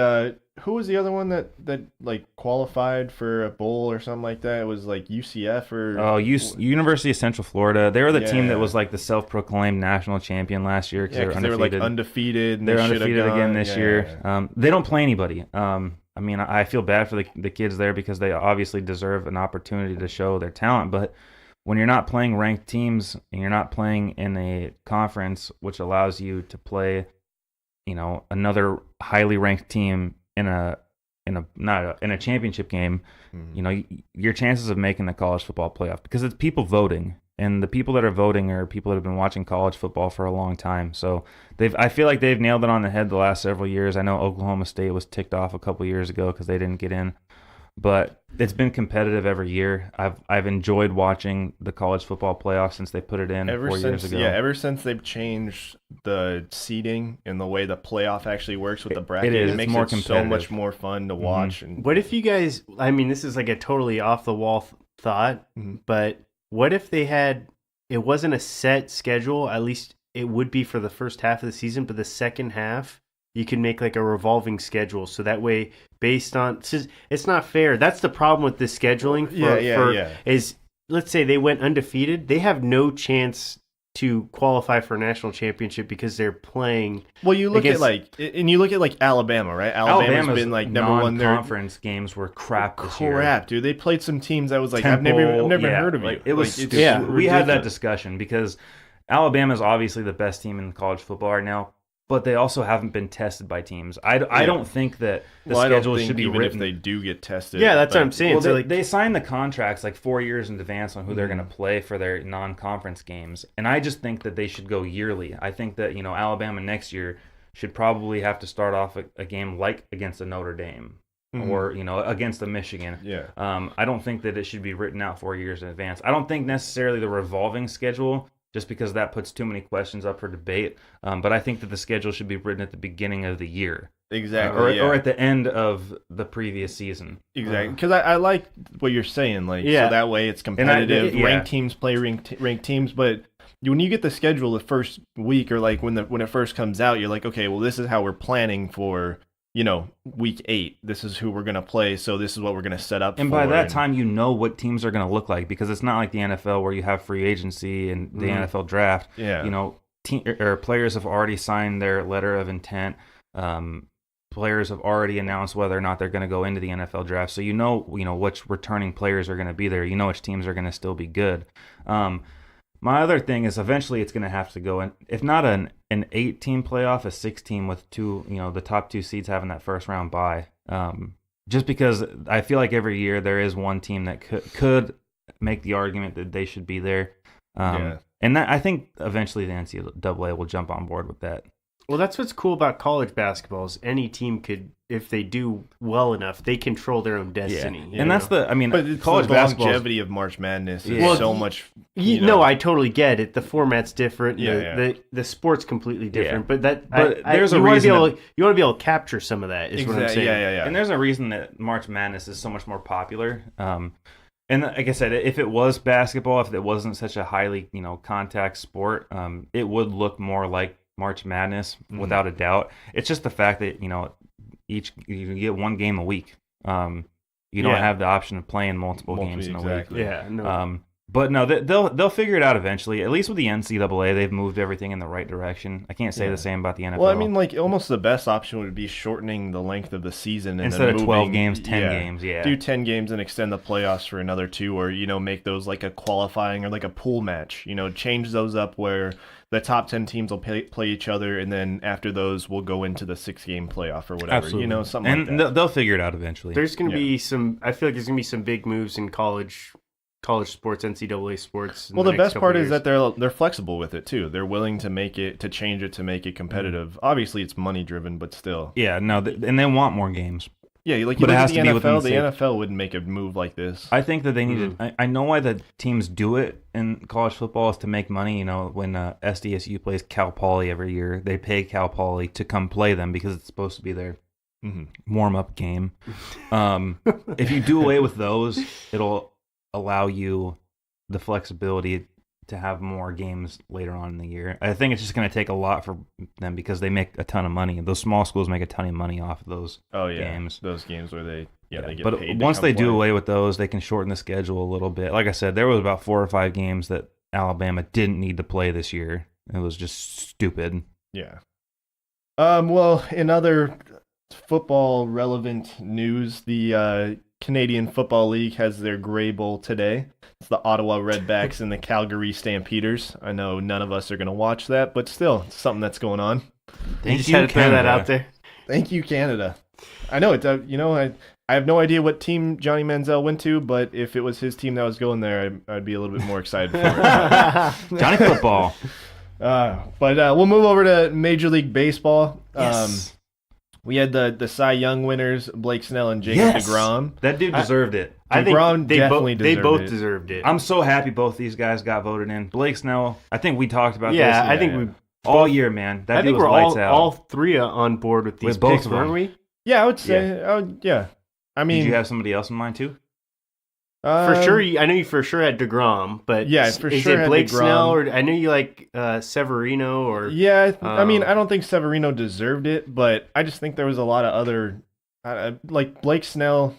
who was the other one that like qualified for a bowl or something like that? It was like UCF or University of Central Florida. They were the team that Yeah. was like the self-proclaimed national champion last year because they were they were undefeated. like undefeated. And They're they should've undefeated again gone. this Yeah, year. yeah. They don't play anybody. I mean, I feel bad for the kids there because they obviously deserve an opportunity to show their talent. But when you're not playing ranked teams and you're not playing in a conference which allows you to play, another highly ranked team in a championship game, your chances of making the college football playoff, because it's people voting, and the people that are voting are people that have been watching college football for a long time. So I feel like they've nailed it on the head the last several years. I know Oklahoma State was ticked off a couple years ago because they didn't get in, but it's been competitive every year. I've enjoyed watching the college football playoff since they put it in 4 years ago. Yeah, ever since they've changed the seeding and the way the playoff actually works with the bracket, is. it It's makes more it so competitive. much more fun to watch. And What if you guys? I mean, this is like a totally off the wall thought, but what if they had? It wasn't a set schedule. At least it would be for the first half of the season, but the second half, you can make like a revolving schedule. So that way, based on it's not fair. That's the problem with the scheduling. Is let's say they went undefeated, they have no chance to qualify for a national championship because they're playing. Well, you look at Alabama, right? Alabama's been like number one there. Non-conference games were crap this year. Crap, dude! They played some teams that was like Temple, I've never yeah, heard of like, you. It was Like, stupid. it's We had that ridiculous. discussion because Alabama is obviously the best team in college football right now, but they also haven't been tested by teams. I don't think that the I don't schedule think should be even written. if they do get tested. Yeah, that's what like, I'm saying. Well, So they signed the contracts like 4 years in advance on who they're going to play for their non-conference games, and I just think that they should go yearly. I think that Alabama next year should probably have to start off a game like against a Notre Dame or against a Michigan. Yeah. I don't think that it should be written out 4 years in advance. I don't think necessarily the revolving schedule, just because that puts too many questions up for debate. But I think that the schedule should be written at the beginning of the year. Exactly. Or at the end of the previous season. Exactly. Because I like what you're saying. Like, so that way it's competitive. Ranked teams play ranked teams. But when you get the schedule the first week or like when it first comes out, you're like, okay, well, this is how we're planning for, week 8. This is who we're going to play. So this is what we're going to set up and by that time, you know what teams are going to look like, because it's not like the NFL where you have free agency and the NFL draft. Yeah. Players have already signed their letter of intent. Players have already announced whether or not they're going to go into the NFL draft. So which returning players are going to be there. You know which teams are going to still be good. My other thing is eventually it's going to have to go in, if not an 8-team playoff, a 6-team with two, the top 2 seeds having that first round bye. Just because I feel like every year there is one team that could make the argument that they should be there. And I think eventually the NCAA will jump on board with that. Well, that's what's cool about college basketball is any team could, if they do well enough, they control their own destiny. And that's but college the basketball longevity of March Madness is so much. No, I totally get it. The format's different. Yeah, The sport's completely different. Yeah. But there's you a want reason to be able to capture some of that. Is what I'm saying. Yeah. And there's a reason that March Madness is so much more popular. And like I said, if it was basketball, if it wasn't such a highly contact sport, it would look more like March Madness without a doubt. It's just the fact that you get one game a week. You don't have the option of playing multiple games in a week. Yeah. No. But no, they'll figure it out eventually. At least with the NCAA, they've moved everything in the right direction. I can't say the same about the NFL. Well, I mean, almost the best option would be shortening the length of the season and instead then of 12 games, 10 games. Yeah, do 10 games and extend the playoffs for another 2, or make those like a qualifying or like a pool match. Change those up where the top 10 teams will play each other, and then after those, we'll go into the 6-game playoff or whatever. Absolutely. Something like that. And they'll figure it out eventually. There's going to be some. I feel like there's going to be some big moves in college sports, NCAA sports. Well, the best part is that they're flexible with it too. They're willing to change it to make it competitive. Obviously, it's money driven, but still. Yeah, no, and they want more games. Yeah, you but look it at has the to be within NFL. the The same- NFL wouldn't make a move like this. I think that they need to. I know why the teams do it in college football is to make money. When SDSU plays Cal Poly every year, they pay Cal Poly to come play them because it's supposed to be their warm-up game. If you do away with those, it'll allow you the flexibility to have more games later on in the year. I think it's just going to take a lot for them because they make a ton of money. Those small schools make a ton of money off of those games. Those games where they get but paid. Once they do away with those, they can shorten the schedule a little bit. Like I said, there was about 4 or 5 games that Alabama didn't need to play this year. It was just stupid. Yeah. Well, in other football relevant news, the Canadian Football League has their Grey Bowl today. It's the Ottawa Redbacks and the Calgary Stampeders. I know none of us are going to watch that, but still, it's something that's going on. Thank you, had to throw that out there. Thank you, Canada. I know it. I have no idea what team Johnny Manziel went to, but if it was his team that was going there, I'd be a little bit more excited for it. Johnny Football. But we'll move over to Major League Baseball. Yes. We had the Cy Young winners, Blake Snell and Jacob DeGrom. That dude deserved it. I think DeGrom definitely they both deserved it. deserved it. I'm so happy both these guys got voted in. Blake Snell, I think we talked about this. Yeah, I think we all year, man. That I dude think was we're lights out. all 3 on board with these With both picks, of them. weren't we? Yeah, I would say. Yeah. I mean, Did you have somebody else in mind too? For sure, I know you for sure had DeGrom, but Yeah, for is sure it had Blake DeGrom. Snell or I know you like Severino or Yeah, I mean, I don't think Severino deserved it, but I just think there was a lot of other, like Blake Snell.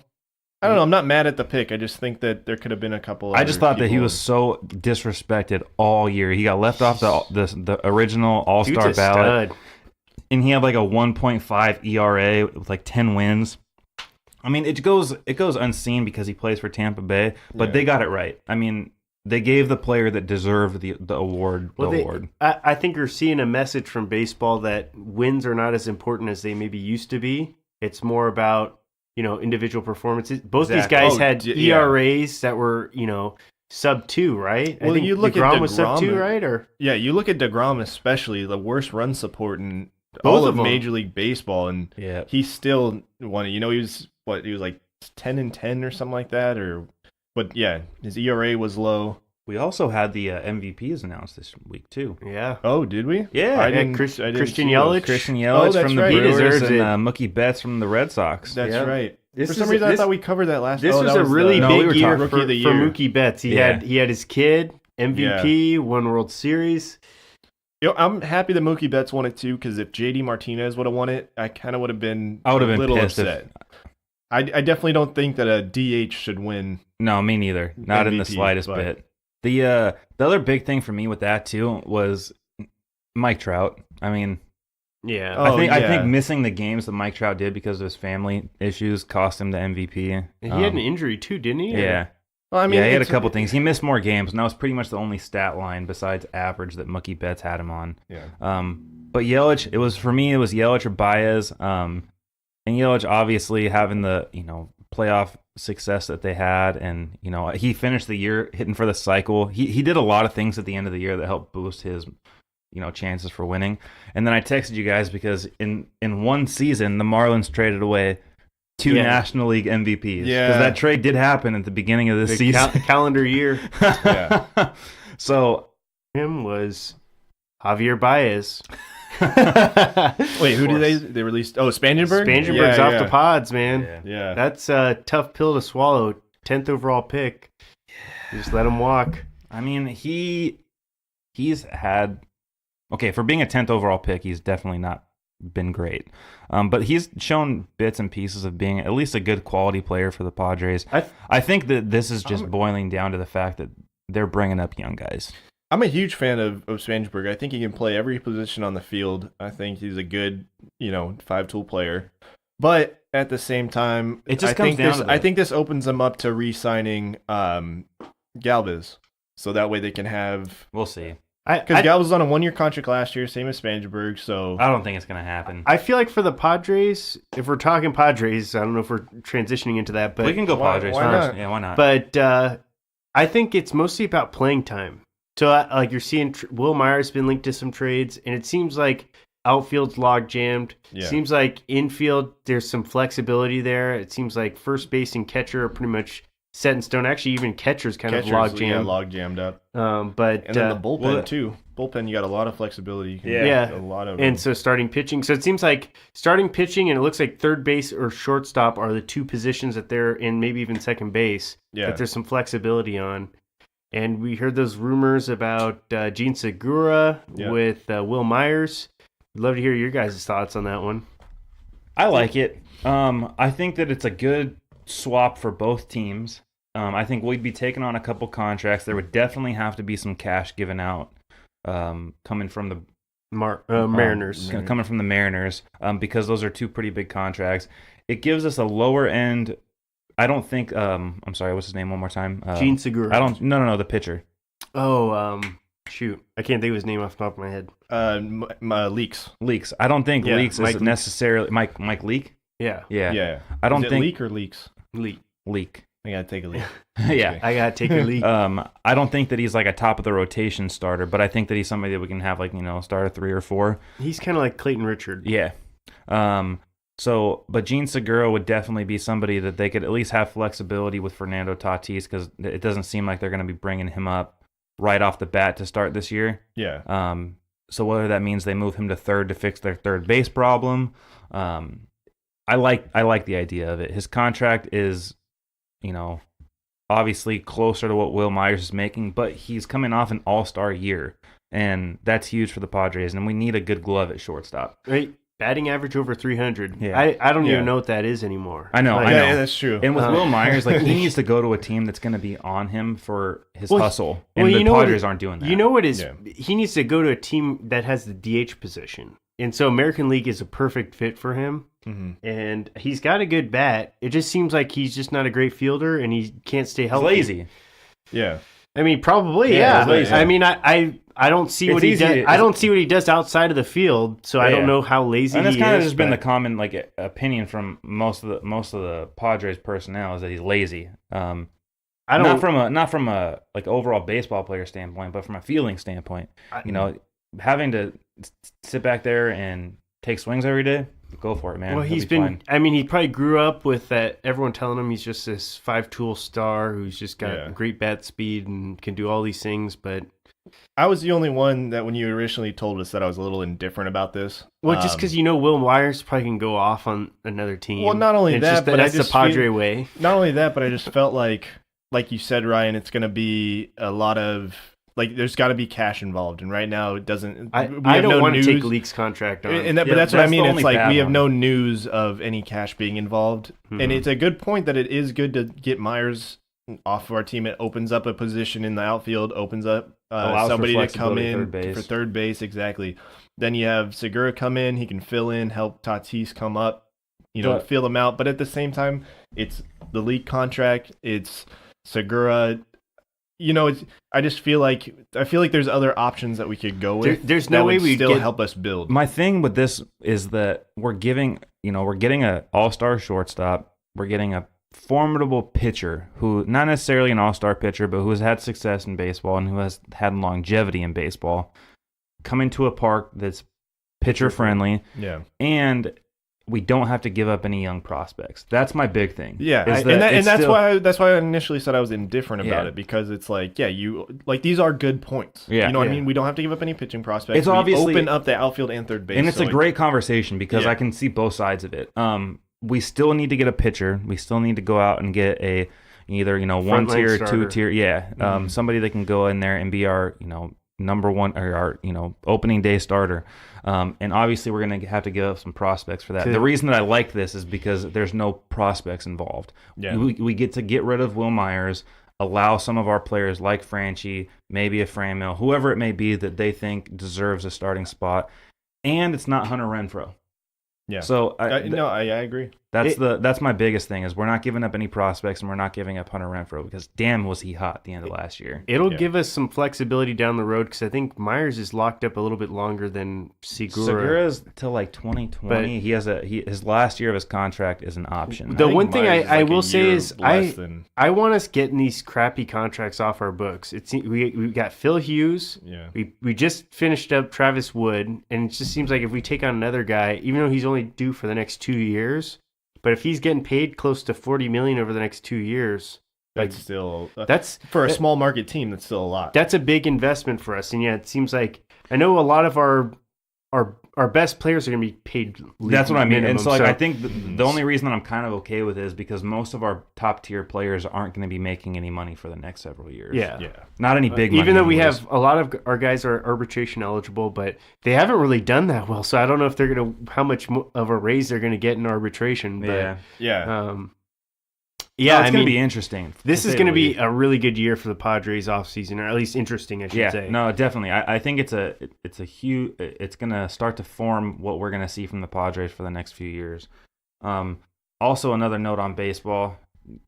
I don't know. I'm not mad at the pick. I just think that there could have been a couple. I just thought that he people- was so disrespected all year. He got left off the original All-Star Dude's a ballot, stud. and he had like a 1.5 ERA with like 10 wins. I mean, it goes unseen because he plays for Tampa Bay, but they got it right. I mean, they gave the player that deserved the award the award. I think you're seeing a message from baseball that wins are not as important as they maybe used to be. It's more about individual performances. Both these guys had ERAs that were sub 2, right? Well, I think you look at DeGrom was sub DeGrom 2, right? Or yeah, you look at DeGrom especially, the worst run support in Both all of of them. Major League Baseball, and Yeah. he still won it. He was like 10-10 or something like that, but yeah, his ERA was low. We also had the MVPs announced this week too. yeah. Oh, did we? Yeah, I yeah, didn't. Christian I didn't see Yelich. those. Christian Oh, Yelich that's from the right. He Brewers deserves and it. Mookie Betts from the Red Sox. That's Yeah. right. This For some is- reason, I this- thought we covered that last. This oh, was that a really No, we were big year talking for Rookie of the Year. Mookie Betts. He had his kid, MVP, won World Series. I'm happy that Mookie Betts won it too, because if JD Martinez would have won it, I kind of would have been. I would have a been little pissed if- upset. I definitely don't think that a DH should win. No, me neither. Not in the MVP, slightest but- bit. The other big thing for me with that too was Mike Trout. I mean, Yeah. Oh, I yeah. think missing the games that Mike Trout did because of his family issues cost him the MVP. And he had an injury too, didn't he? Yeah. Well, I mean, yeah, he had a couple things. He missed more games, and that was pretty much the only stat line besides average that Mookie Betts had him on. Yeah. But Yelich, it was Yelich or Baez. And Yelich obviously having the playoff success that they had, and he finished the year hitting for the cycle. He did a lot of things at the end of the year that helped boost his chances for winning. And then I texted you guys because in one season the Marlins traded away 2 National League MVPs. Yeah, because that trade did happen at the beginning of this season, calendar year. Yeah. So him was Javier Baez. Wait, who did they released? Oh, Spangenberg? Spangenberg's off the pods, man. Yeah. That's a tough pill to swallow. 10th overall pick. Just let him walk. I mean, he's had for being a 10th overall pick, he's definitely not been great. But he's shown bits and pieces of being at least a good quality player for the Padres. I think that this is just boiling down to the fact that they're bringing up young guys. I'm a huge fan of Spangenberg. I think he can play every position on the field. I think he's a good, 5-tool player. But at the same time, it just comes down to I think this opens them up to re-signing Galvez. So that way they can have... We'll see. Because Galvez was on a 1-year contract last year, same as Spangenberg, so... I don't think it's going to happen. I feel like for the Padres, if we're talking Padres, I don't know if we're transitioning into that, but... We can go Padres why first. Not? Yeah, why not? But I think it's mostly about playing time. So, like, you're seeing Will Myers been linked to some trades, and it seems like outfield's log jammed. Yeah. Seems like infield, there's some flexibility there. It seems like first base and catcher are pretty much set in stone. Actually, even catcher's kind of log jammed. Yeah, log jammed up. But and then the bullpen too. Bullpen, you got a lot of flexibility. Yeah. A lot of. And so starting pitching. So it seems like starting pitching, and it looks like third base or shortstop are the 2 positions that they're in, maybe even second base. Yeah. That there's some flexibility on. And we heard those rumors about Gene Segura with Will Myers. I'd love to hear your guys' thoughts on that one. I like it. I think that it's a good swap for both teams. I think we'd be taking on a couple contracts. There would definitely have to be some cash given out coming from the Mariners. Coming from the Mariners because those are 2 pretty big contracts. It gives us a lower end... I don't think. I'm sorry. What's his name? One more time. Gene Segura. I don't. No. The pitcher. Oh, shoot. I can't think of his name off the top of my head. Leaks. Leaks. I don't think Leaks is necessarily Mike Leak. Yeah. I don't think Leak or Leaks. Leak. I gotta take a leak. Yeah. I gotta take a leak. I don't think that he's like a top of the rotation starter, but I think that he's somebody that we can have start at 3 or 4. He's kind of like Clayton Richard. Yeah. But Gene Segura would definitely be somebody that they could at least have flexibility with Fernando Tatis, because it doesn't seem like they're going to be bringing him up right off the bat to start this year. Yeah. So whether that means they move him to third to fix their third base problem, I like the idea of it. His contract is, obviously closer to what Will Myers is making, but he's coming off an all-star year, and that's huge for the Padres, and we need a good glove at shortstop. Right. Batting average over 300. Yeah. I don't even know what that is anymore. I know. Yeah, that's true. And with Will Myers, he needs to go to a team that's going to be on him for his hustle. And the Padres aren't doing that. You know what is? Yeah. He needs to go to a team that has the DH position. And so American League is a perfect fit for him. Mm-hmm. And he's got a good bat. It just seems like he's just not a great fielder, and he can't stay healthy. He's lazy. Yeah. I mean, probably, yeah. Lazy. I mean, I don't see what he does. I don't see what he does outside of the field, so I don't know how lazy he is. And that's kind of just been the common opinion from most of the Padres personnel is that he's lazy. Not from a overall baseball player standpoint, but from a fielding standpoint. Having to sit back there and take swings every day, go for it, man. Well, he's been. Fine. I mean, he probably grew up with that. Everyone telling him he's just this 5-tool star who's just got great bat speed and can do all these things. But I was the only one that when you originally told us that I was a little indifferent about this. Well, just because Will Myers probably can go off on another team. Well, not only that, but that's the Padre way. Not only that, but I just felt like you said, Ryan, it's going to be a lot of. There's got to be cash involved, and right now it doesn't. I don't want to take Leak's contract on. But that's what I mean. It's like we have no news of any cash being involved, and it's a good point that it is good to get Myers off of our team. It opens up a position in the outfield, opens up somebody to come in for third base. Exactly. Then you have Segura come in. He can fill in, help Tatis come up, fill him out. But at the same time, it's the Leak contract. It's Segura, I just feel like there's other options that we could go with. There's no way we still help us build. My thing with this is that we're getting an all-star shortstop. We're getting a formidable pitcher who, not necessarily an all-star pitcher, but who has had success in baseball and who has had longevity in baseball, coming to a park that's pitcher-friendly. Yeah. And we don't have to give up any young prospects. That's my big thing. Yeah, that's why I initially said I was indifferent about it, because it's like, these are good points. Yeah, you know what I mean? We don't have to give up any pitching prospects. It's obviously open up the outfield and third base, and it's a great conversation because I can see both sides of it. We still need to get a pitcher. We still need to go out and get either one tier, two tier, somebody that can go in there and be our number one or our opening day starter. And obviously we're going to have to give up some prospects for that. The reason that I like this is because there's no prospects involved. Yeah. We get to get rid of Will Myers, allow some of our players like Franchi, maybe a Franmil, whoever it may be that they think deserves a starting spot. And it's not Hunter Renfroe. Yeah. So I agree. That's my biggest thing is we're not giving up any prospects and we're not giving up Hunter Renfroe because damn was he hot at the end of last year. It'll give us some flexibility down the road because I think Myers is locked up a little bit longer than Segura. Segura's till like 2020. His last year of his contract is an option. The one thing I will say is I want us getting these crappy contracts off our books. We got Phil Hughes. Yeah. We just finished up Travis Wood, and it just seems like if we take on another guy, even though he's only due for the next 2 years. But if he's getting paid close to $40 million over the next 2 years, that's still that's for a small market team. That's still a lot. That's a big investment for us, and it seems like I know a lot of our best players are going to be paid. That's what I mean. Minimum, and so I think the only reason that I'm kind of okay with it is because most of our top tier players aren't going to be making any money for the next several years. Yeah. Not any big money. Even though we have a lot of our guys are arbitration eligible, but they haven't really done that well. So I don't know if they're going to how much of a raise they're going to get in arbitration. But, it's going to be interesting. This is going to be a really good year for the Padres offseason, or at least interesting, I should say. No, definitely. I think it's a huge. It's going to start to form what we're going to see from the Padres for the next few years. Also, another note on baseball: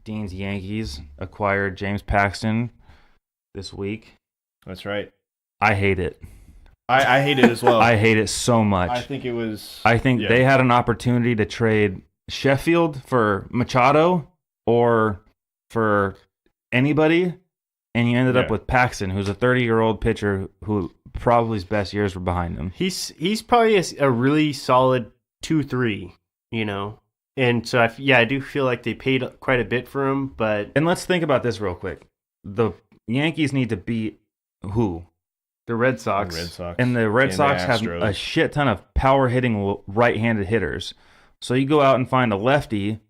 Dean's Yankees acquired James Paxton this week. That's right. I hate it. I hate it as well. I hate it so much. I think they had an opportunity to trade Sheffield for Machado or for anybody, and you ended up with Paxton, who's a 30-year-old pitcher who probably his best years were behind him. He's probably a really solid 2-3, and so I do feel like they paid quite a bit for him. And let's think about this real quick: the Yankees need to beat who? The Red Sox. And the Red Sox have a shit ton of power hitting right-handed hitters. So you go out and find a lefty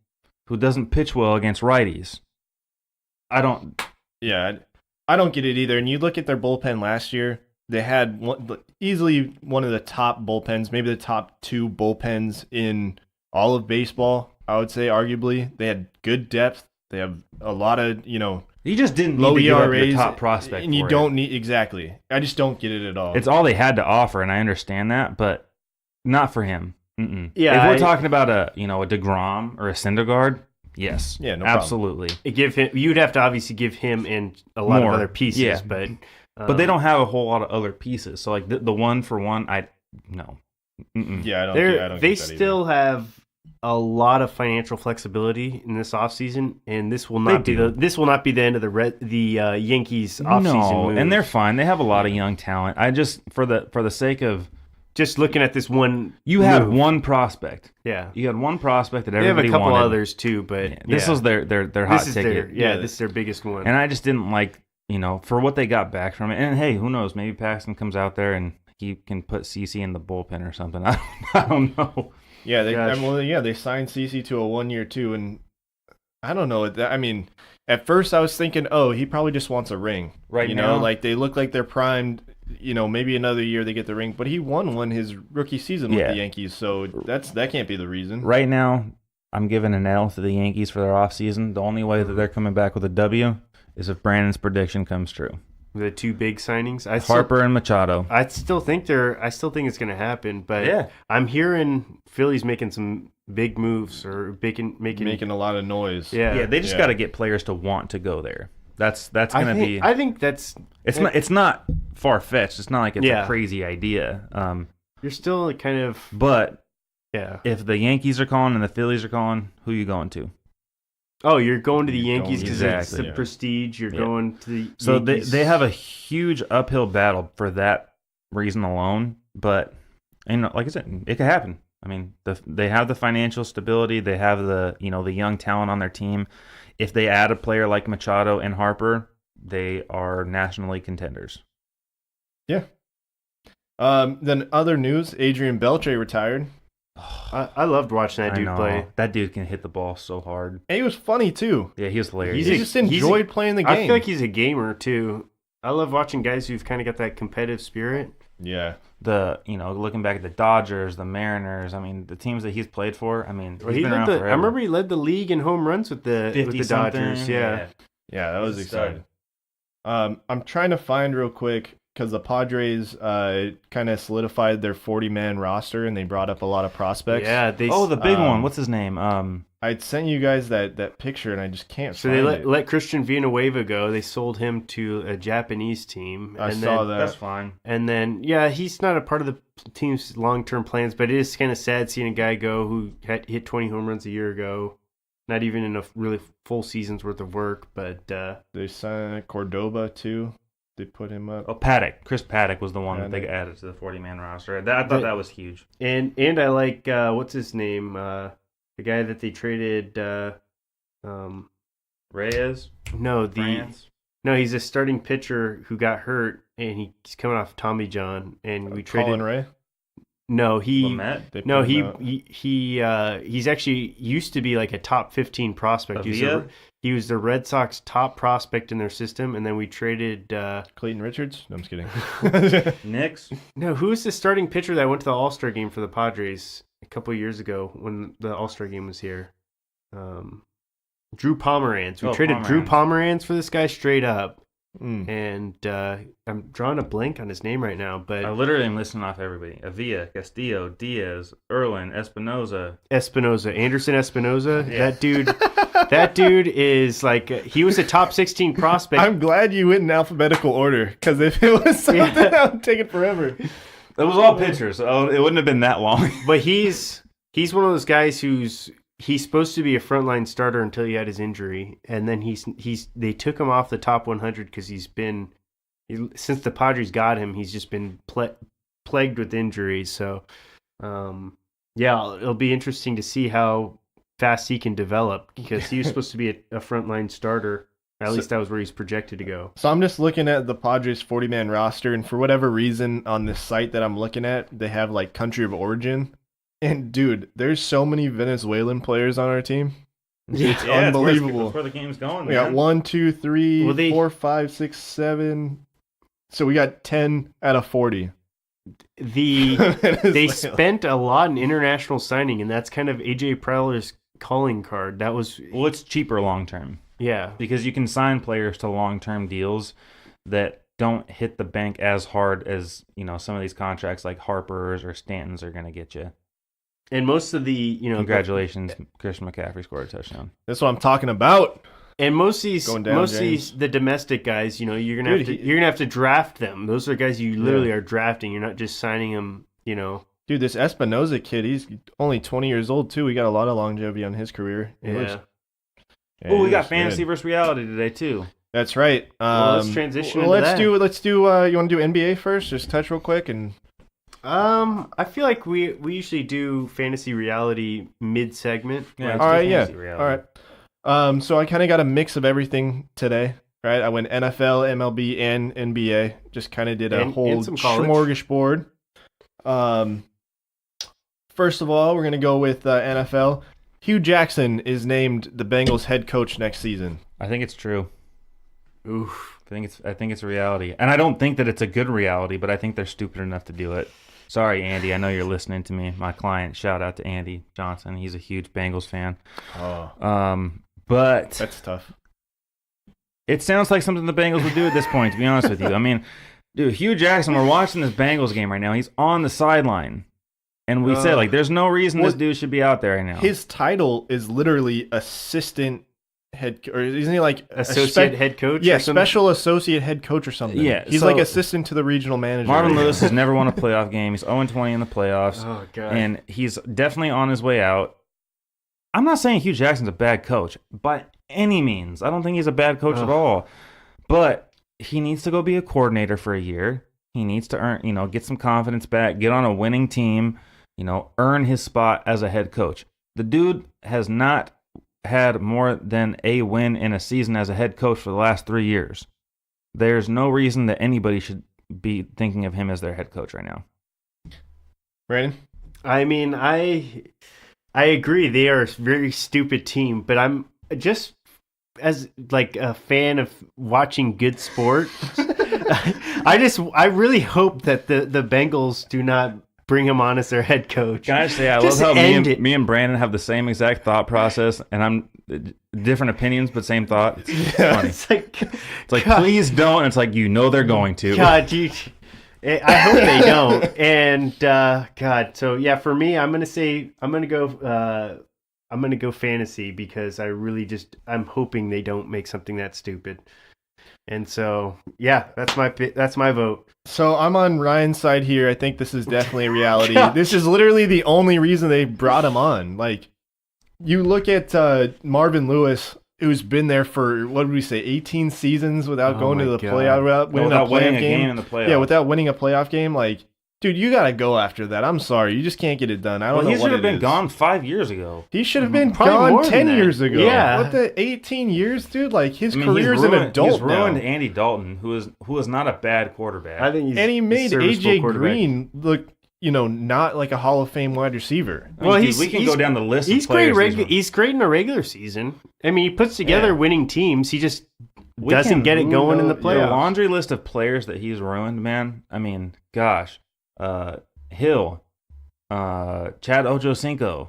who doesn't pitch well against righties. I don't get it either. And you look at their bullpen last year, they had easily one of the top bullpens, maybe the top two bullpens in all of baseball, I would say, arguably. They had good depth. They have a lot of, You just didn't low need to ERAs, give up your top prospect. And you don't need, exactly. I just don't get it at all. It's all they had to offer, and I understand that, but not for him. Mm-mm. Yeah, if we're talking about a DeGrom or a Syndergaard, yes, absolutely. You'd have to obviously give him and a lot of other pieces, but they don't have a whole lot of other pieces. So like the one for one, no. Mm-mm. Yeah, I don't. They still have a lot of financial flexibility in this offseason, and this will not be the end of the Yankees offseason moves. And they're fine. They have a lot of young talent. I just for the sake of just looking at this one, had one prospect. Yeah, you had one prospect that They everybody wanted. have a couple others too, but this was their hot ticket. This is their biggest one. And I just didn't like for what they got back from it. And hey, who knows? Maybe Paxton comes out there and he can put CC in the bullpen or something. I don't know. Yeah, they signed CC to a 1 year too, and I don't know. I mean, at first I was thinking, oh, he probably just wants a ring. Right now, like they look like they're primed. Maybe another year they get the ring, but he won one his rookie season with the Yankees, so that can't be the reason. Right now, I'm giving an L to the Yankees for their offseason. The only way that they're coming back with a W is if Brandon's prediction comes true. The two big signings. Harper and Machado. I still think it's going to happen, but Yeah. I'm hearing Philly's making some big moves or making Making a lot of noise. Yeah, they just got to get players to want to go there. That's going to be. I think that's. It's not far fetched. It's not like it's Yeah. a crazy idea. You're still kind of. But Yeah. if the Yankees are calling and the Phillies are calling, who are you going to? Oh, you're going to the You're Yankees going- because Exactly. it's the prestige. You're Yeah. going to the. So Yankees. they have a huge uphill battle for that reason alone. But like I said, it could happen. I mean, they have the financial stability. They have the the young talent on their team. If they add a player like Machado and Harper, they are national league contenders. Yeah. Then other news: Adrian Beltre retired. I loved watching that dude play. That dude can hit the ball so hard. And he was funny too. Yeah, he was hilarious. He just enjoyed playing the game. I feel like he's a gamer too. I love watching guys who've kind of got that competitive spirit. Yeah. Looking back at the Dodgers, the Mariners, I mean, the teams that he's played for, I mean, he's been around forever. I remember he led the league in home runs with the Dodgers. Yeah. Yeah, that was He's a exciting. I'm trying to find real quick because the Padres kind of solidified their 40-man roster and they brought up a lot of prospects. Yeah. the big one. What's his name? I'd sent you guys that picture and I just can't So find they it. let Christian Villanueva go. They sold him to a Japanese team. I saw that. That's fine. And then, yeah, he's not a part of the team's long-term plans, but it is kind of sad seeing a guy go who had hit 20 home runs a year ago. Not even in a really full season's worth of work, but They signed Cordoba too. They put him up. Oh, Paddock. Chris Paddock was the one that they Paddock. added to the 40-man roster. I thought that was huge. and I like what's his name? The guy that they traded Reyes, France. No, he's a starting pitcher who got hurt and he's coming off Tommy John and we traded Colin Ray. No, Lamet? They No, put him up. he's actually used to be like a top 15 prospect. Avila? He was the Red Sox top prospect in their system, and then we traded. Clayton Richards. No, I'm just kidding. Knicks. No, who's the starting pitcher that went to the All-Star game for the Padres a couple of years ago when the All-Star game was here? Drew Pomeranz. We traded Pomeranz. Drew Pomeranz for this guy straight up, Mm. and I'm drawing a blank on his name right now, but I literally am listing off everybody. Avila, Castillo, Diaz, Erwin, Espinoza. Anderson Espinoza. Yeah. That dude is like he was a top 16 prospect. I'm glad you went in alphabetical order because if it was something that would take it forever. It was all pitchers. So it wouldn't have been that long. But he's one of those guys he's supposed to be a frontline starter until he had his injury, and then they took him off the top 100 because since the Padres got him, he's just been plagued with injuries. So, yeah, it'll be interesting to see how fast he can develop because he was supposed to be a frontline starter. At least that was where he's projected to go. So I'm just looking at the Padres 40-man roster, and for whatever reason on this site that I'm looking at, they have like country of origin. And dude, there's so many Venezuelan players on our team. It's unbelievable. That's where the game's going. We got 1, 2, 3, Well, 4, 5, 6, 7. So we got 10 out of 40. They Venezuela. spent a lot in international signing, and that's kind of AJ Preller's calling card. That was Well, it's cheaper long term yeah. because you can sign players to long term deals that don't hit the bank as hard as some of these contracts like Harper's or Stanton's are going to get you. And most of the Congratulations, Christian McCaffrey scored a touchdown. That's what I'm talking about. And most of these, Going down, the domestic guys, you're gonna have to draft them. Those are guys you literally are drafting. You're not just signing them. Dude, this Espinoza kid, he's only 20 years old too. We got a lot of longevity on his career. He looks- Oh, we he got looks fantasy good. versus reality today too. That's right. Well, let's transition into let's that. do. You want to do NBA first? Just touch real quick and. I feel like we usually do fantasy reality mid segment. Yeah, All right, yeah. fantasy All reality. right. So I kind of got a mix of everything today, right? I went NFL, MLB, and NBA. Just kind of did a And whole some college. smorgasbord. First of all, we're gonna go with NFL. Hugh Jackson is named the Bengals head coach next season. I think it's true. Oof. I think it's a reality, and I don't think that it's a good reality, but I think they're stupid enough to do it. Sorry, Andy. I know you're listening to me. My client. Shout out to Andy Johnson. He's a huge Bengals fan. Oh, But that's tough. It sounds like something the Bengals would do at this point, to be honest with you. I mean, dude, Hugh Jackson, we're watching this Bengals game right now. He's on the sideline. And we said, like, there's no reason this dude should be out there right now. His title is literally assistant head, or isn't he like associate head coach? Yeah, or something? special associate head coach or something. Yeah, he's so like assistant to the regional manager. Marvin Lewis has never won a playoff game. He's 0-20 in the playoffs. Oh, God. And he's definitely on his way out. I'm not saying Hugh Jackson's a bad coach by any means. I don't think he's a bad coach at all. But he needs to go be a coordinator for a year. He needs to earn, get some confidence back, get on a winning team, earn his spot as a head coach. The dude has not had more than a win in a season as a head coach for the last 3 years. There's no reason that anybody should be thinking of him as their head coach right now. Brandon? I mean, I agree. They are a very stupid team, but I'm just as like a fan of watching good sport. I really hope that the Bengals do not bring him on as their head coach. Can I say, I love how me and Brandon have the same exact thought process, and I'm different opinions, but same thought. It's funny. It's like God, please don't. And it's like, they're going to. God, I hope they don't. And God, so yeah, for me, I'm gonna go fantasy because I'm hoping they don't make something that stupid. And so, yeah, that's my vote. So I'm on Ryan's side here. I think this is definitely a reality. This is literally the only reason they brought him on. Like, you look at Marvin Lewis, who's been there for, what did we say, 18 seasons without going to the playoff, without winning a game in the playoffs. Yeah, without winning a playoff game. Like, dude, you got to go after that. I'm sorry. You just can't get it done. I don't know what it is. He should have been gone 5 years ago. He should have been Probably gone 10 years ago. Yeah. What the 18 years, dude? Like, his career's an adult He's ruined now. Andy Dalton, who is not a bad quarterback. I think And he made AJ Green look, not like a Hall of Fame wide receiver. Well, we can go down the list of players. He's great in the regular season. I mean, he puts together winning teams. He just doesn't get it going in the playoffs. The laundry list of players that he's ruined, man. I mean, gosh. Hill, Chad Ochocinco,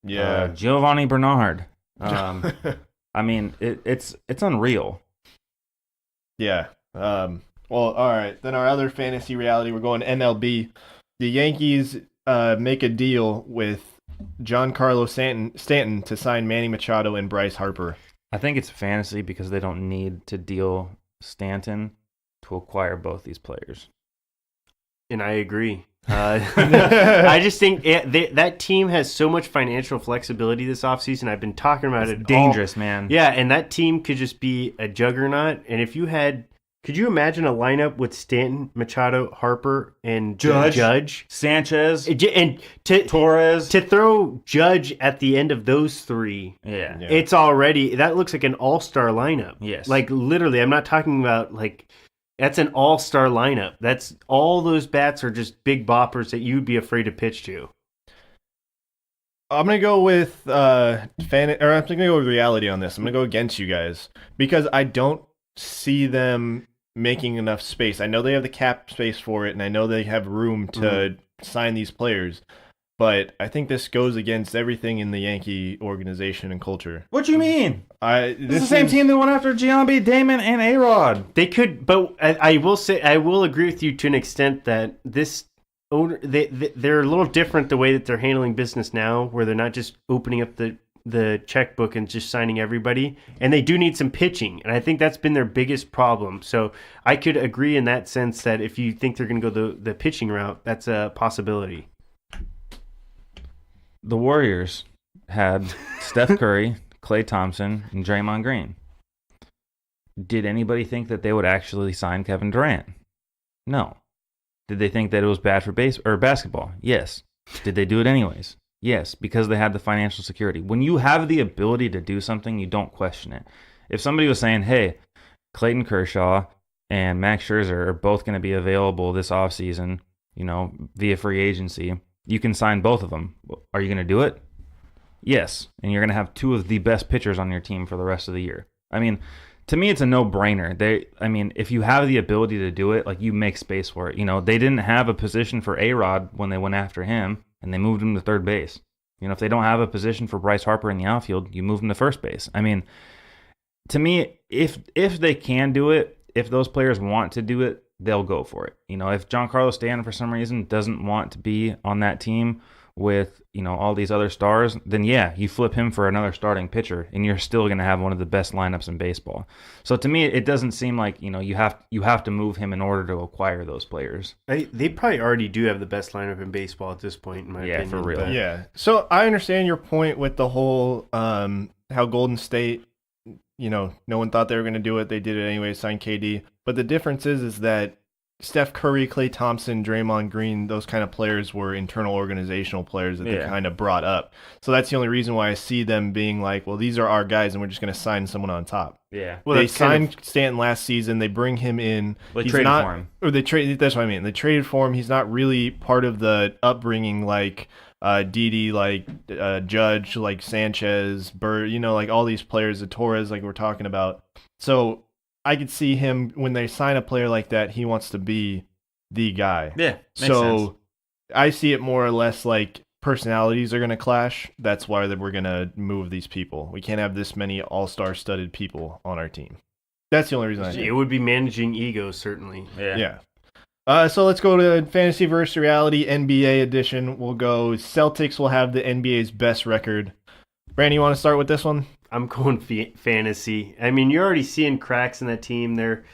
Giovanni Bernard. I mean, it's unreal. Yeah. Well, all right. Then our other fantasy reality, we're going MLB. The Yankees make a deal with Giancarlo Stanton to sign Manny Machado and Bryce Harper. I think it's fantasy because they don't need to deal Stanton to acquire both these players. And I agree. I just think that team has so much financial flexibility this offseason. I've been talking about it. Dangerous, man. Yeah, and that team could just be a juggernaut. And if you could you imagine a lineup with Stanton, Machado, Harper, and Judge? Sanchez, and Torres. To throw Judge at the end of those three, it's already, that looks like an all-star lineup. Yes. Like, literally, I'm not talking about, like, that's an all-star lineup. That's all those bats are just big boppers that you'd be afraid to pitch to. I'm gonna go with I'm gonna go with reality on this. I'm gonna go against you guys because I don't see them making enough space. I know they have the cap space for it, and I know they have room to sign these players. But I think this goes against everything in the Yankee organization and culture. What do you mean? This is the same team that went after Giambi, Damon, and A-Rod. They could, but I will say, I will agree with you to an extent that this owner, they're a little different the way that they're handling business now, where they're not just opening up the checkbook and just signing everybody. And they do need some pitching, and I think that's been their biggest problem. So I could agree in that sense that if you think they're going to go the pitching route, that's a possibility. The Warriors had Steph Curry, Klay Thompson, and Draymond Green. Did anybody think that they would actually sign Kevin Durant? No. Did they think that it was bad for basketball? Yes. Did they do it anyways? Yes, because they had the financial security. When you have the ability to do something, you don't question it. If somebody was saying, hey, Clayton Kershaw and Max Scherzer are both going to be available this offseason, via free agency, you can sign both of them. Are you going to do it? Yes. And you're going to have two of the best pitchers on your team for the rest of the year. I mean, to me, it's a no-brainer. If you have the ability to do it, like, you make space for it. They didn't have a position for A-Rod when they went after him, and they moved him to third base. If they don't have a position for Bryce Harper in the outfield, you move him to first base. I mean, to me, if they can do it, if those players want to do it, they'll go for it. If Giancarlo Stanton for some reason doesn't want to be on that team with all these other stars, then yeah, you flip him for another starting pitcher, and you're still going to have one of the best lineups in baseball. So to me, it doesn't seem like you have to move him in order to acquire those players. They probably already do have the best lineup in baseball at this point, in my opinion. For real. But Yeah. So I understand your point with the whole how Golden State, no one thought they were going to do it. They did it anyway, signed KD. But the difference is that Steph Curry, Klay Thompson, Draymond Green, those kind of players were internal organizational players that they kind of brought up. So that's the only reason why I see them being like, well, these are our guys, and we're just going to sign someone on top. Yeah. Well, they signed Stanton last season. They bring him in. They traded for him. Or they traded. That's what I mean. They traded for him. He's not really part of the upbringing like Didi, like Judge, like Sanchez, Bird. Like all these players, the Torres, like we're talking about. So I could see him when they sign a player like that, he wants to be the guy. Yeah, makes sense. I see it more or less like personalities are going to clash. That's why we're going to move these people. We can't have this many all-star studded people on our team. That's the only reason I see it would be managing egos, certainly. Yeah. So let's go to Fantasy versus Reality NBA edition. We'll go Celtics will have the NBA's best record. Brandon, you want to start with this one? I'm going fantasy. I mean, you're already seeing cracks in that team. They're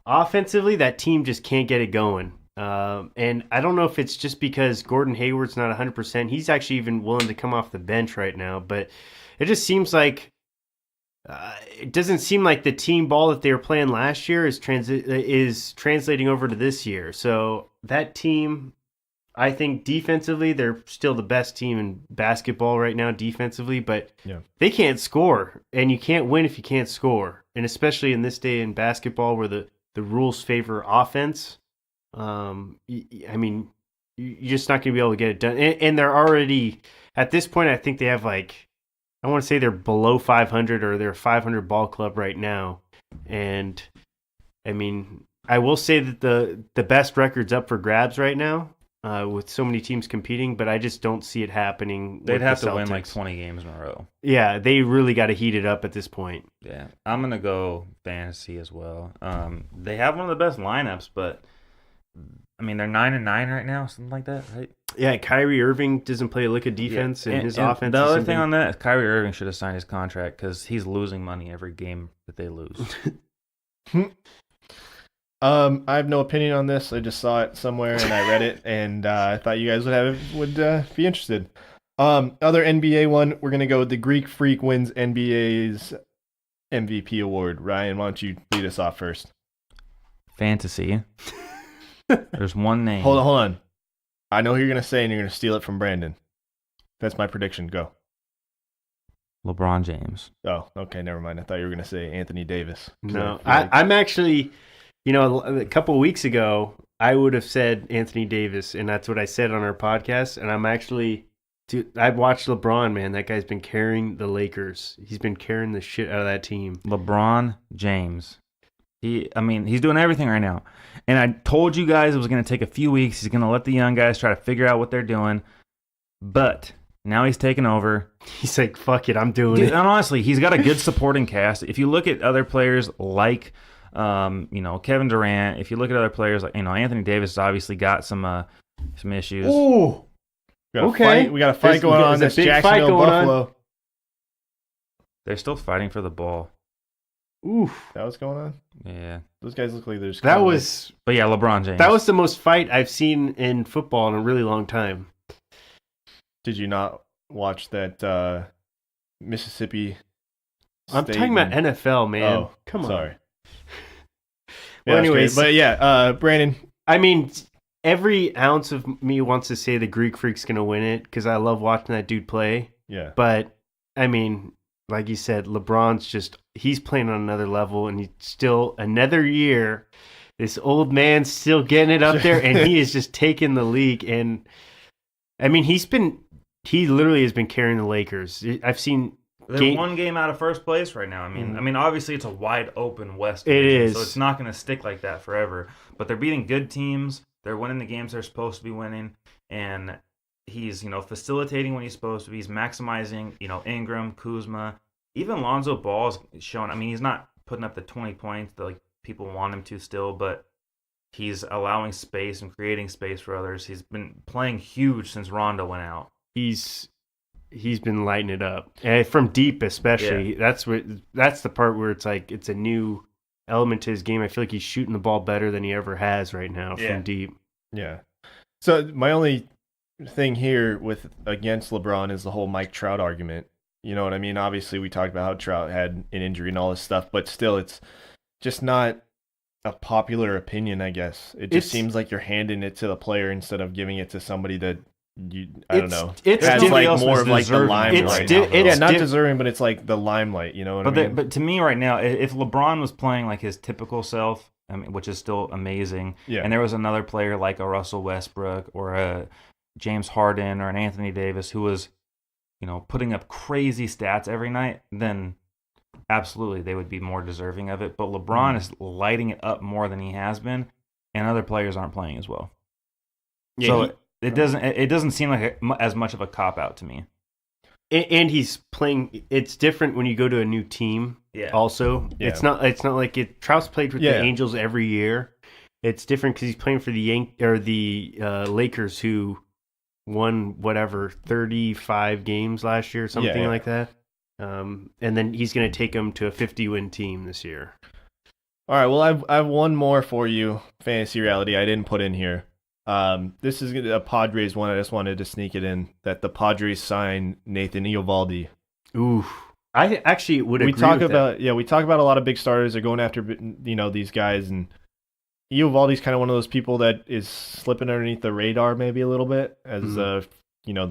offensively, that team just can't get it going. And I don't know if it's just because Gordon Hayward's not 100%. He's actually even willing to come off the bench right now. But it just seems like it doesn't seem like the team ball that they were playing last year is translating over to this year. So that team, I think defensively, they're still the best team in basketball right now defensively, but they can't score, and you can't win if you can't score. And especially in this day in basketball where the rules favor offense, I mean, you're just not going to be able to get it done. And they're already, at this point, I think they have I want to say they're below 500 or they're a 500 ball club right now. And, I mean, I will say that the best record's up for grabs right now. With so many teams competing, but I just don't see it happening. They'd have to win like 20 games in a row. Yeah, they really got to heat it up at this point. Yeah, I'm going to go fantasy as well. They have one of the best lineups, but, I mean, they're 9-9 right now, something like that, right? Yeah, Kyrie Irving doesn't play a lick of defense, and his offense. The other thing on that is Kyrie Irving should have signed his contract because he's losing money every game that they lose. I have no opinion on this. I just saw it somewhere and I read it, and I thought you guys would be interested. Other NBA one, we're gonna go with the Greek Freak wins NBA's MVP award. Ryan, why don't you lead us off first? Fantasy. There's one name. Hold on. I know who you're gonna say, and you're gonna steal it from Brandon. That's my prediction. Go. LeBron James. Oh, okay, never mind. I thought you were gonna say Anthony Davis. No, I'm actually. A couple of weeks ago, I would have said Anthony Davis, and that's what I said on our podcast. And I'm actually, dude, I've watched LeBron, man. That guy's been carrying the Lakers. He's been carrying the shit out of that team. LeBron James. He's doing everything right now. And I told you guys it was going to take a few weeks. He's going to let the young guys try to figure out what they're doing. But now he's taking over. He's like, fuck it, I'm doing it. And honestly, he's got a good supporting cast. If you look at other players like Kevin Durant, if you look at other players like Anthony Davis has obviously got some issues. Ooh. We got a fight going on. This Jacksonville Buffalo. They're still fighting for the ball. Oof. That was going on? Yeah. Those guys look like they're just But yeah, LeBron James. That was the most fight I've seen in football in a really long time. Did you not watch that Mississippi I'm talking about NFL, man. Oh, come on. Sorry. Well, anyways, but yeah, Brandon. I mean, every ounce of me wants to say the Greek Freak's going to win it because I love watching that dude play. Yeah. But, I mean, like you said, LeBron's he's playing on another level, and he's still another year. This old man's still getting it up there, and he is just taking the league. And, I mean, he literally has been carrying the Lakers. I've seen... They're one game out of first place right now. I mean, obviously it's a wide open West division, It is. So it's not going to stick like that forever. But they're beating good teams. They're winning the games they're supposed to be winning. And he's, facilitating when he's supposed to be. He's maximizing, Ingram, Kuzma. even Lonzo Ball is showing. I mean, he's not putting up the 20 points that like people want him to still, but he's allowing space and creating space for others. He's been playing huge since Rondo went out. He's been lighting it up, and from deep especially. Yeah. That's the part where it's like it's a new element to his game. I feel like he's shooting the ball better than he ever has right now from deep. Yeah. So my only thing here against LeBron is the whole Mike Trout argument. You know what I mean? Obviously, we talked about how Trout had an injury and all this stuff, but still, it's just not a popular opinion, I guess. It just seems like you're handing it to the player instead of giving it to somebody that I don't know. It's has like more of like the limelight. It's not deserving, but it's like the limelight. You know what I mean? But to me, right now, if LeBron was playing like his typical self, I mean, which is still amazing, and there was another player like a Russell Westbrook or a James Harden or an Anthony Davis who was, putting up crazy stats every night, then absolutely they would be more deserving of it. But LeBron is lighting it up more than he has been, and other players aren't playing as well. Yeah, so it doesn't seem like as much of a cop out to me. And he's playing. It's different when you go to a new team. Yeah. Also, it's not like it. Trout's played with the Angels every year. It's different because he's playing for the Lakers, who won 35 games last year, something like that. And then he's going to take them to a 50-win team this year. All right. Well, I've one more for you, fantasy reality. I didn't put in here. This is a Padres one. I just wanted to sneak it in that the Padres sign Nathan Eovaldi. Ooh, I actually would agree. We talk about a lot of big starters are going after these guys, and Eovaldi's kind of one of those people that is slipping underneath the radar maybe a little bit as the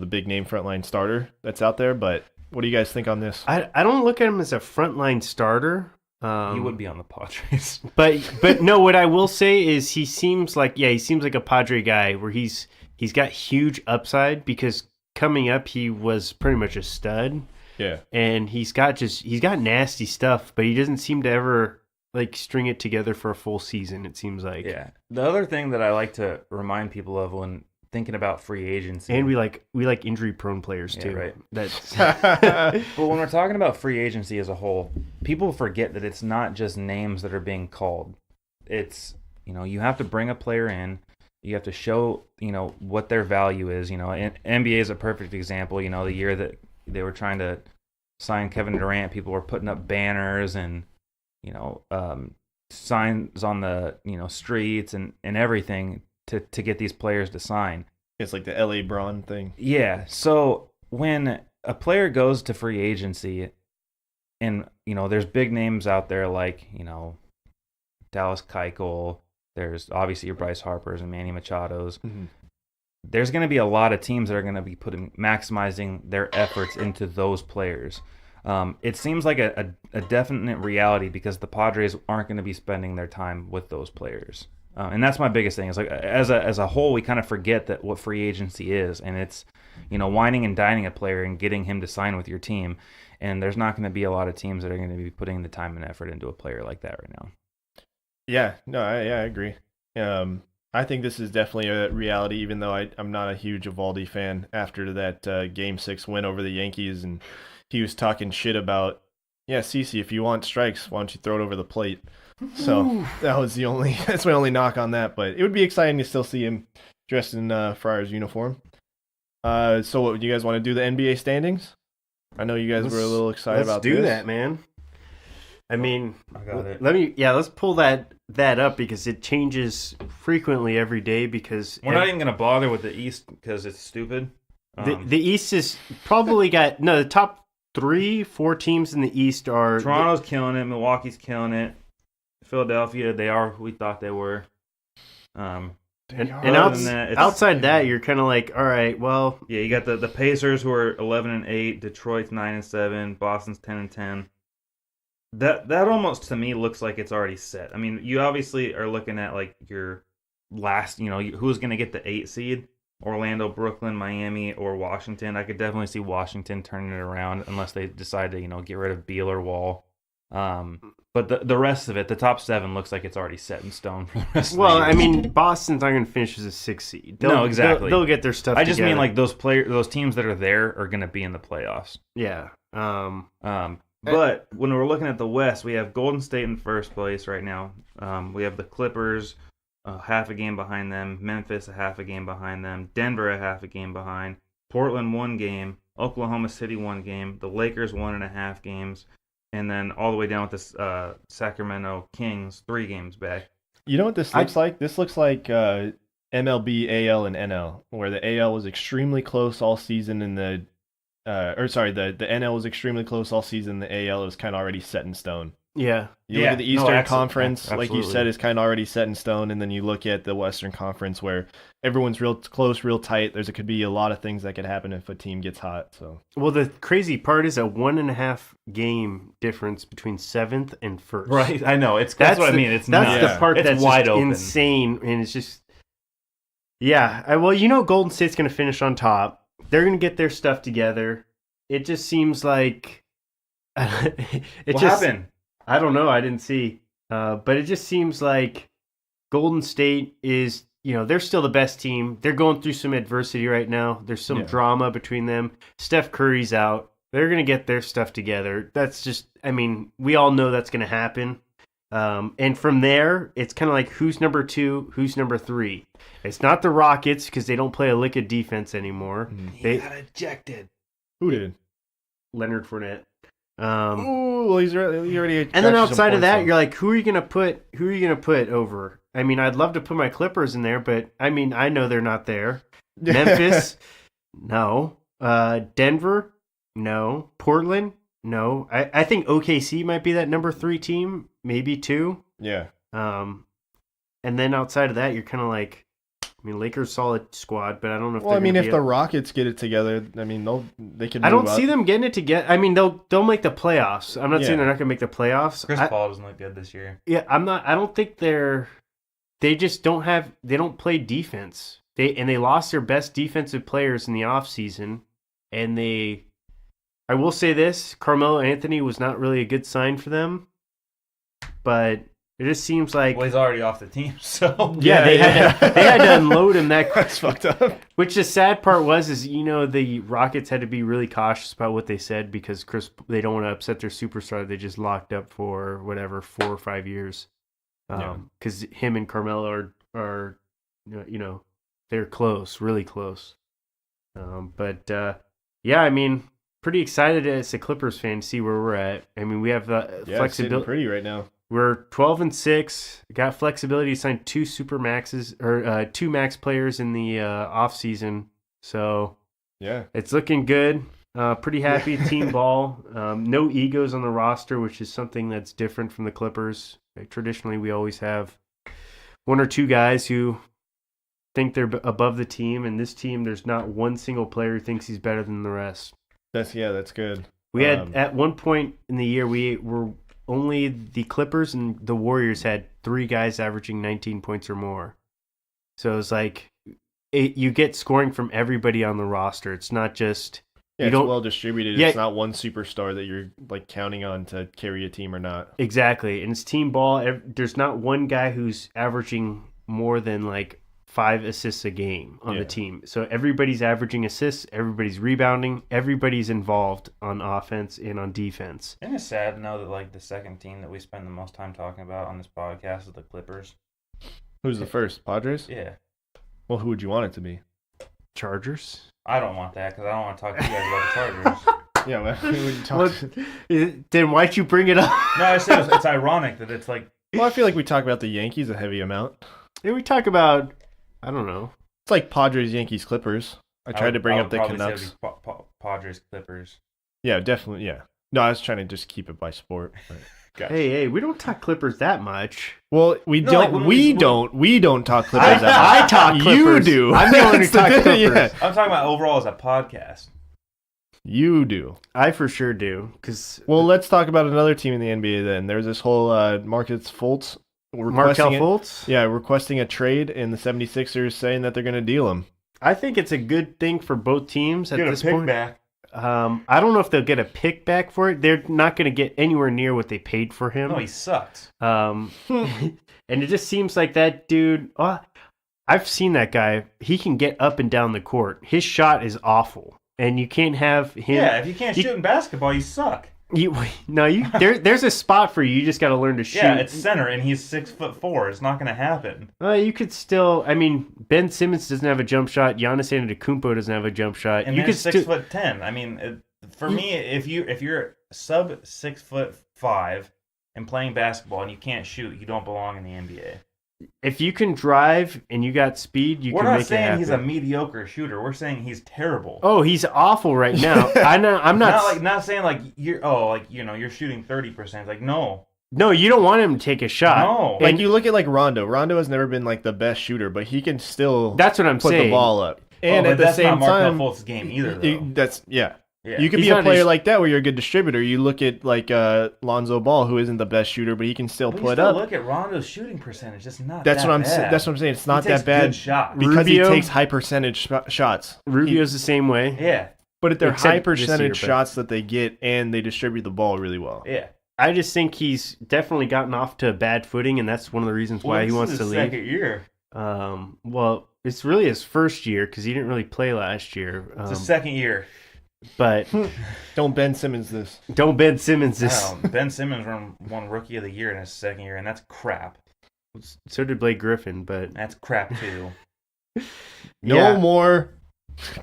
big name frontline starter that's out there. But what do you guys think on this? I don't look at him as a frontline starter. He would be on the Padres. But no, what I will say is he seems like a Padre guy where he's got huge upside because coming up he was pretty much a stud. Yeah. And he's got nasty stuff, but he doesn't seem to ever like string it together for a full season, it seems like. Yeah. The other thing that I like to remind people of when thinking about free agency, and we like injury prone players too. Right. That's but when we're talking about free agency as a whole, people forget that it's not just names that are being called. It's you have to bring a player in, you have to show what their value is. And NBA is a perfect example. The year that they were trying to sign Kevin Durant, people were putting up banners and signs on the streets and everything to get these players to sign. It's like the LA Braun thing. Yeah. So when a player goes to free agency and, there's big names out there like, Dallas Keuchel, there's obviously your Bryce Harpers and Manny Machados. Mm-hmm. There's going to be a lot of teams that are going to be maximizing their efforts into those players. It seems like a definite reality because the Padres aren't going to be spending their time with those players. And that's my biggest thing. Is like as a whole, we kind of forget that what free agency is, and it's whining and dining a player and getting him to sign with your team. And there's not going to be a lot of teams that are going to be putting the time and effort into a player like that right now. Yeah, no, I agree. I think this is definitely a reality, even though I'm not a huge Eovaldi fan. After that Game 6 win over the Yankees, and he was talking shit about, CeCe, if you want strikes, why don't you throw it over the plate? So that's my only knock on that. But it would be exciting to still see him dressed in Friars uniform. So what, you guys want to do the NBA standings? I know you guys were a little excited about this. Let's do that, man. I mean, I got it. Let's pull that up because it changes frequently every day because we're not even going to bother with the East because it's stupid. The East is probably the top 3-4 teams in the East are Toronto's killing it, Milwaukee's killing it, Philadelphia, they are who we thought they were. Outside that, you're kind of like, all right, well, yeah, you got the Pacers who are 11-8, Detroit's 9-7, Boston's 10-10. That almost to me looks like it's already set. I mean, you obviously are looking at like your last, who's going to get the 8 seed. Orlando, Brooklyn, Miami, or Washington. I could definitely see Washington turning it around unless they decide to, get rid of Beal or Wall. But the rest of it, the top 7 looks like it's already set in stone for the rest of the year. I mean, Boston's not going to finish as a 6 seed. No, exactly. They'll get their stuff I just together. mean like those teams that are there are going to be in the playoffs. Yeah. But when we're looking at the West, we have Golden State in first place right now. We have the Clippers half a game behind them, Memphis a half a game behind them, Denver a half a game behind, Portland 1 game, Oklahoma City 1 game, the Lakers 1.5 games, and then all the way down with the Sacramento Kings 3 games back. You know what this looks like? This looks like MLB, AL, and NL, where the AL was extremely close all season, and the NL was extremely close all season. The AL is kind of already set in stone. Yeah. You look at the Eastern Conference, like you said, is kind of already set in stone, and then you look at the Western Conference, where everyone's real close, real tight. Could be a lot of things that could happen if a team gets hot. So, well, the crazy part is a 1.5 game difference between 7th and 1st. Right, I know. That's what I mean. It's the part that's wide just open, insane, and it's just well, Golden State's going to finish on top. They're going to get their stuff together. It just seems like what happened? I don't know. I didn't see. But it just seems like Golden State is, they're still the best team. They're going through some adversity right now. There's some drama between them. Steph Curry's out. They're going to get their stuff together. That's just, we all know that's going to happen. And from there, it's kind of like who's number 2, who's number 3. It's not the Rockets because they don't play a lick of defense anymore. He got ejected. Who did? Leonard Fournette. Well, he already. And then outside of that, you're like, who are you gonna put over? I'd love to put my Clippers in there, but I know they're not there. Memphis, no. Denver, no. Portland, no. I think OKC might be that number 3 team, maybe 2. Yeah. And then outside of that, you're kind of like, Lakers solid squad, but I don't know if. Well, if the Rockets get it together, they can. I don't see them getting it together. They'll make the playoffs. I'm not saying they're not going to make the playoffs. Chris Paul doesn't look good this year. Yeah, I'm not. I don't think they just don't have. They don't play defense. They lost their best defensive players in the offseason, and I will say this: Carmelo Anthony was not really a good sign for them, but. It just seems like he's already off the team, so they had to unload him. That's fucked up. Which the sad part was the Rockets had to be really cautious about what they said because they don't want to upset their superstar. They just locked up for 4 or 5 years, because him and Carmelo are they're close, really close. But pretty excited as a Clippers fan to see where we're at. We have flexibility. It's sitting pretty right now. We're 12-6. Got flexibility to sign 2 super maxes or 2 max players in the off season. So it's looking good. Pretty happy team ball. No egos on the roster, which is something that's different from the Clippers. Traditionally, we always have 1 or 2 guys who think they're above the team, and this team, there's not one single player who thinks he's better than the rest. That's good. We had at one point in the year we were. Only the Clippers and the Warriors had 3 guys averaging 19 points or more. So it's like you get scoring from everybody on the roster. It's not just it's well distributed. It's not one superstar that you're counting on to carry a team or not. Exactly, and it's team ball. There's not one guy who's averaging more than 5 assists a game on the team. So everybody's averaging assists, everybody's rebounding, everybody's involved on offense and on defense. Isn't it sad to know that the second team that we spend the most time talking about on this podcast is the Clippers? Who's the first? Padres? Yeah. Well, who would you want it to be? Chargers? I don't want that because I don't want to talk to you guys about the Chargers. Yeah, well, who would you talk to? Then why'd you bring it up? No, I said it's ironic that it's Well, I feel like we talk about the Yankees a heavy amount. And we talk about... I don't know. It's like Padres, Yankees, Clippers. I tried to bring up the Canucks. Padres, Clippers. Yeah, definitely. Yeah. No, I was trying to just keep it by sport. Gotcha. Hey, we don't talk Clippers that much. Well, we don't talk Clippers that much. I talk Clippers. You do. I'm the one who talks Clippers. Yeah. I'm talking about overall as a podcast. You do. I for sure do. Well, let's talk about another team in the NBA then. There's this whole Marcus Fultz. Markelle Fultz? Yeah, requesting a trade, and the 76ers saying that they're going to deal him. I think it's a good thing for both teams at this point. Back. I don't know if they'll get a pick back for it. They're not going to get anywhere near what they paid for him. No, he sucks. And it just seems like that dude... I've seen that guy. He can get up and down the court. His shot is awful. And you can't have him... Yeah, if you can't shoot in basketball, you suck. There's a spot for you. You just got to learn to shoot. Yeah, it's center, and he's 6'4". It's not going to happen. You could still. I mean, Ben Simmons doesn't have a jump shot. Giannis Antetokounmpo doesn't have a jump shot. And you you're could 6'10". I mean, for me, if you're sub 6'5" and playing basketball and you can't shoot, you don't belong in the NBA. If you can drive and you got speed, you We're can not make it saying happen. he's a mediocre shooter. We're saying he's terrible. Oh, he's awful right now. I'm not. Not saying like you're shooting 30%. Like no. No, you don't want him to take a shot. No. Like you look at like Rondo. Rondo has never been like the best shooter, but he can still. That's what I'm put saying. the ball up. And but at the that's same not time, Markelle Fultz's game either. Though. That's yeah. Yeah. You could He's be a not player as- like that where you're a good distributor. You look at like Lonzo Ball, who isn't the best shooter, but he can still But put still up. look at Rondo's shooting percentage. It's not. That's that what I'm. bad. That's what I'm saying. It's not He takes that bad good shots. because Rubio- he takes high percentage shots. Rubio's the same way. Yeah. But they're Except high this percentage year, but- shots that they get, and they distribute the ball really well. Yeah. I just think he's definitely gotten off to a bad footing, and that's one of the reasons why he wants to leave. Second year. Well, it's really his first year because he didn't really play last year. It's his second year. But Don't Ben Simmons this. don't Ben Simmons this. I don't know. Ben Simmons won Rookie of the Year in his second year, and that's crap. So did Blake Griffin, but That's crap too. No more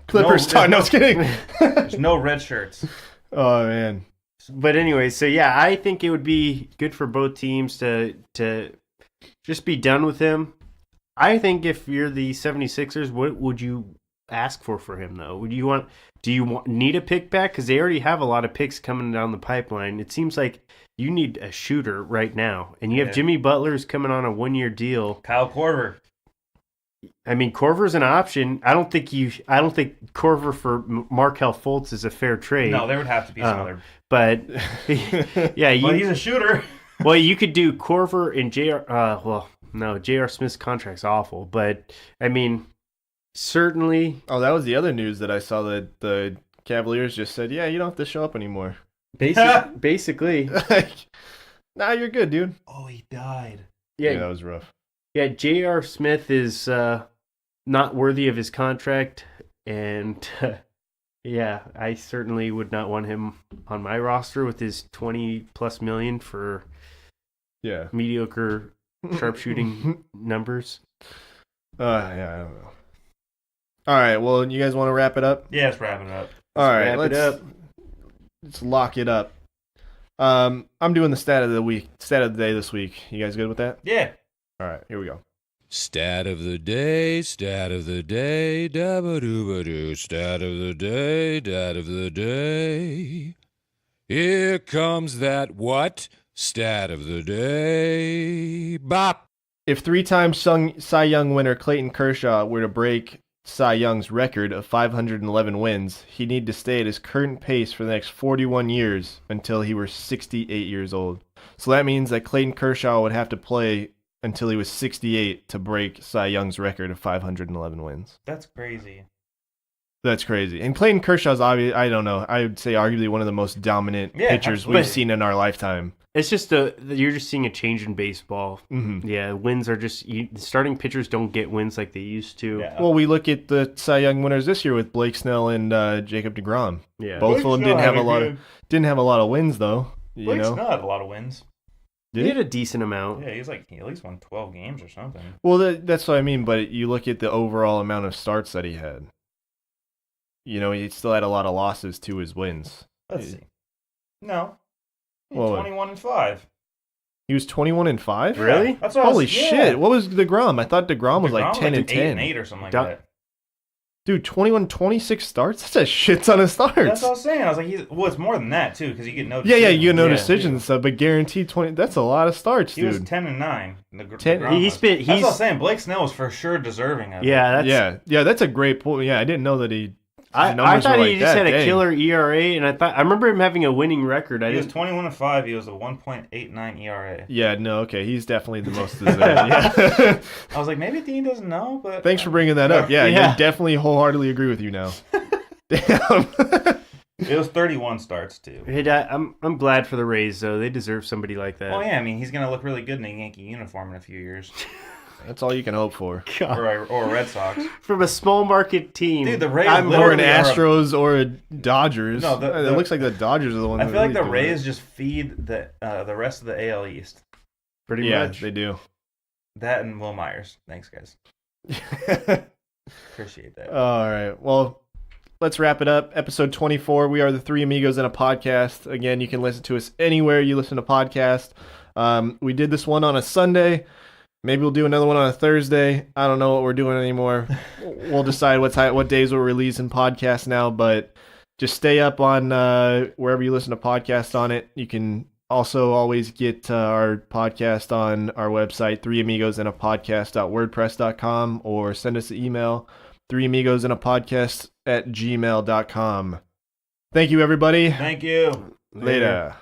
Clippers talk. No, I was kidding. There's no red shirts. Oh man. But anyway, so yeah, I think it would be good for both teams to just be done with him. I think if you're the 76ers, what would you ask for him though? Do you need a pick back? Because they already have a lot of picks coming down the pipeline. It seems like you need a shooter right now, and you have Jimmy Butler's coming on a 1-year deal. Kyle Korver. I mean, Korver's an option. I don't think Korver for Markelle Fultz is a fair trade. No, there would have to be some other. But yeah, But he's a shooter. well, you could do Korver and J.R. Smith's contract's awful, but I mean, certainly. Oh, that was the other news that I saw that the Cavaliers just said, yeah, you don't have to show up anymore. Basically. Like, nah, you're good, dude. Oh, he died. Yeah, that was rough. Yeah, J.R. Smith is not worthy of his contract, and yeah, I certainly would not want him on my roster with his $20+ million for mediocre sharpshooting numbers. Yeah, I don't know. All right, well, you guys want to wrap it up? Yeah, let's wrap it up. All right, wrap it up. Let's lock it up. I'm doing the stat of the day this week. You guys good with that? Yeah. All right, here we go. Stat of the day, dabba-dooba-doo, stat of the day, dat of the day. Here comes that what? Stat of the day. Bop. If 3-time Cy Young winner Clayton Kershaw were to break Cy Young's record of 511 wins, he'd need to stay at his current pace for the next 41 years until he were 68 years old. So that means that Clayton Kershaw would have to play until he was 68 to break Cy Young's record of 511 wins. That's crazy. That's crazy. And Clayton Kershaw's I don't know, I would say arguably one of the most dominant pitchers absolutely. we've seen in our lifetime. It's just you're just seeing a change in baseball. Mm-hmm. Yeah, wins are just starting pitchers don't get wins like they used to. Yeah. Well, we look at the Cy Young winners this year with Blake Snell and Jacob deGrom. Yeah. Both of them didn't have a Snell lot of wins though. Blake Snell had a lot of wins. He had a decent amount. Yeah, he at least won 12 games or something. Well, that's what I mean. But you look at the overall amount of starts that he had. You know, he still had a lot of losses to his wins. Let's see. No. Well, 21-5. He was 21-5. Really? That's what Holy shit! What was deGrom? I thought deGrom was like 10-10. 8 or something like that. Dude, 26 starts? That's a shit ton of starts. That's what I was saying. I was like, it's more than that too, because you get no. Yeah, you get no Yeah. decisions and stuff, but guaranteed 20. That's a lot of starts, He dude. was 10-9. That's what I'm saying. Blake Snell was for sure deserving of it. Yeah, yeah, that's a great point. Yeah, I didn't know that he. I thought he just had a killer ERA, and I remember him having a winning record. He was 21-5. He was a 1.89 ERA. Yeah, no, okay, he's definitely the most deserved. Yeah. I was like, maybe Dean doesn't know, but Thanks for bringing that up. Yeah, Yeah. I definitely wholeheartedly agree with you now. Damn. it was 31 starts too. I'm glad for the Rays though. They deserve somebody like that. Oh yeah, I mean he's gonna look really good in a Yankee uniform in a few years. That's all you can hope for. or Red Sox. From a small market team. Dude, the Rays I'm or an literally are a- Astros or a Dodgers. No, It looks like the Dodgers are the one. I that feel like really the doing Rays it. just feed the rest of the AL East. Pretty Yeah, much. they do. That and Will Myers. Thanks, guys. Appreciate that. All right. Well, let's wrap it up. Episode 24. We are the Three Amigos in a Podcast. Again, you can listen to us anywhere you listen to podcasts. We did this one on a Sunday. Maybe we'll do another one on a Thursday. I don't know what we're doing anymore. We'll decide what days we're releasing podcasts now, but just stay up on wherever you listen to podcasts on it. You can also always get our podcast on our website, threeamigosinapodcast.wordpress.com, or send us an email, threeamigosinapodcast@gmail.com. Thank you, everybody. Thank you. Later.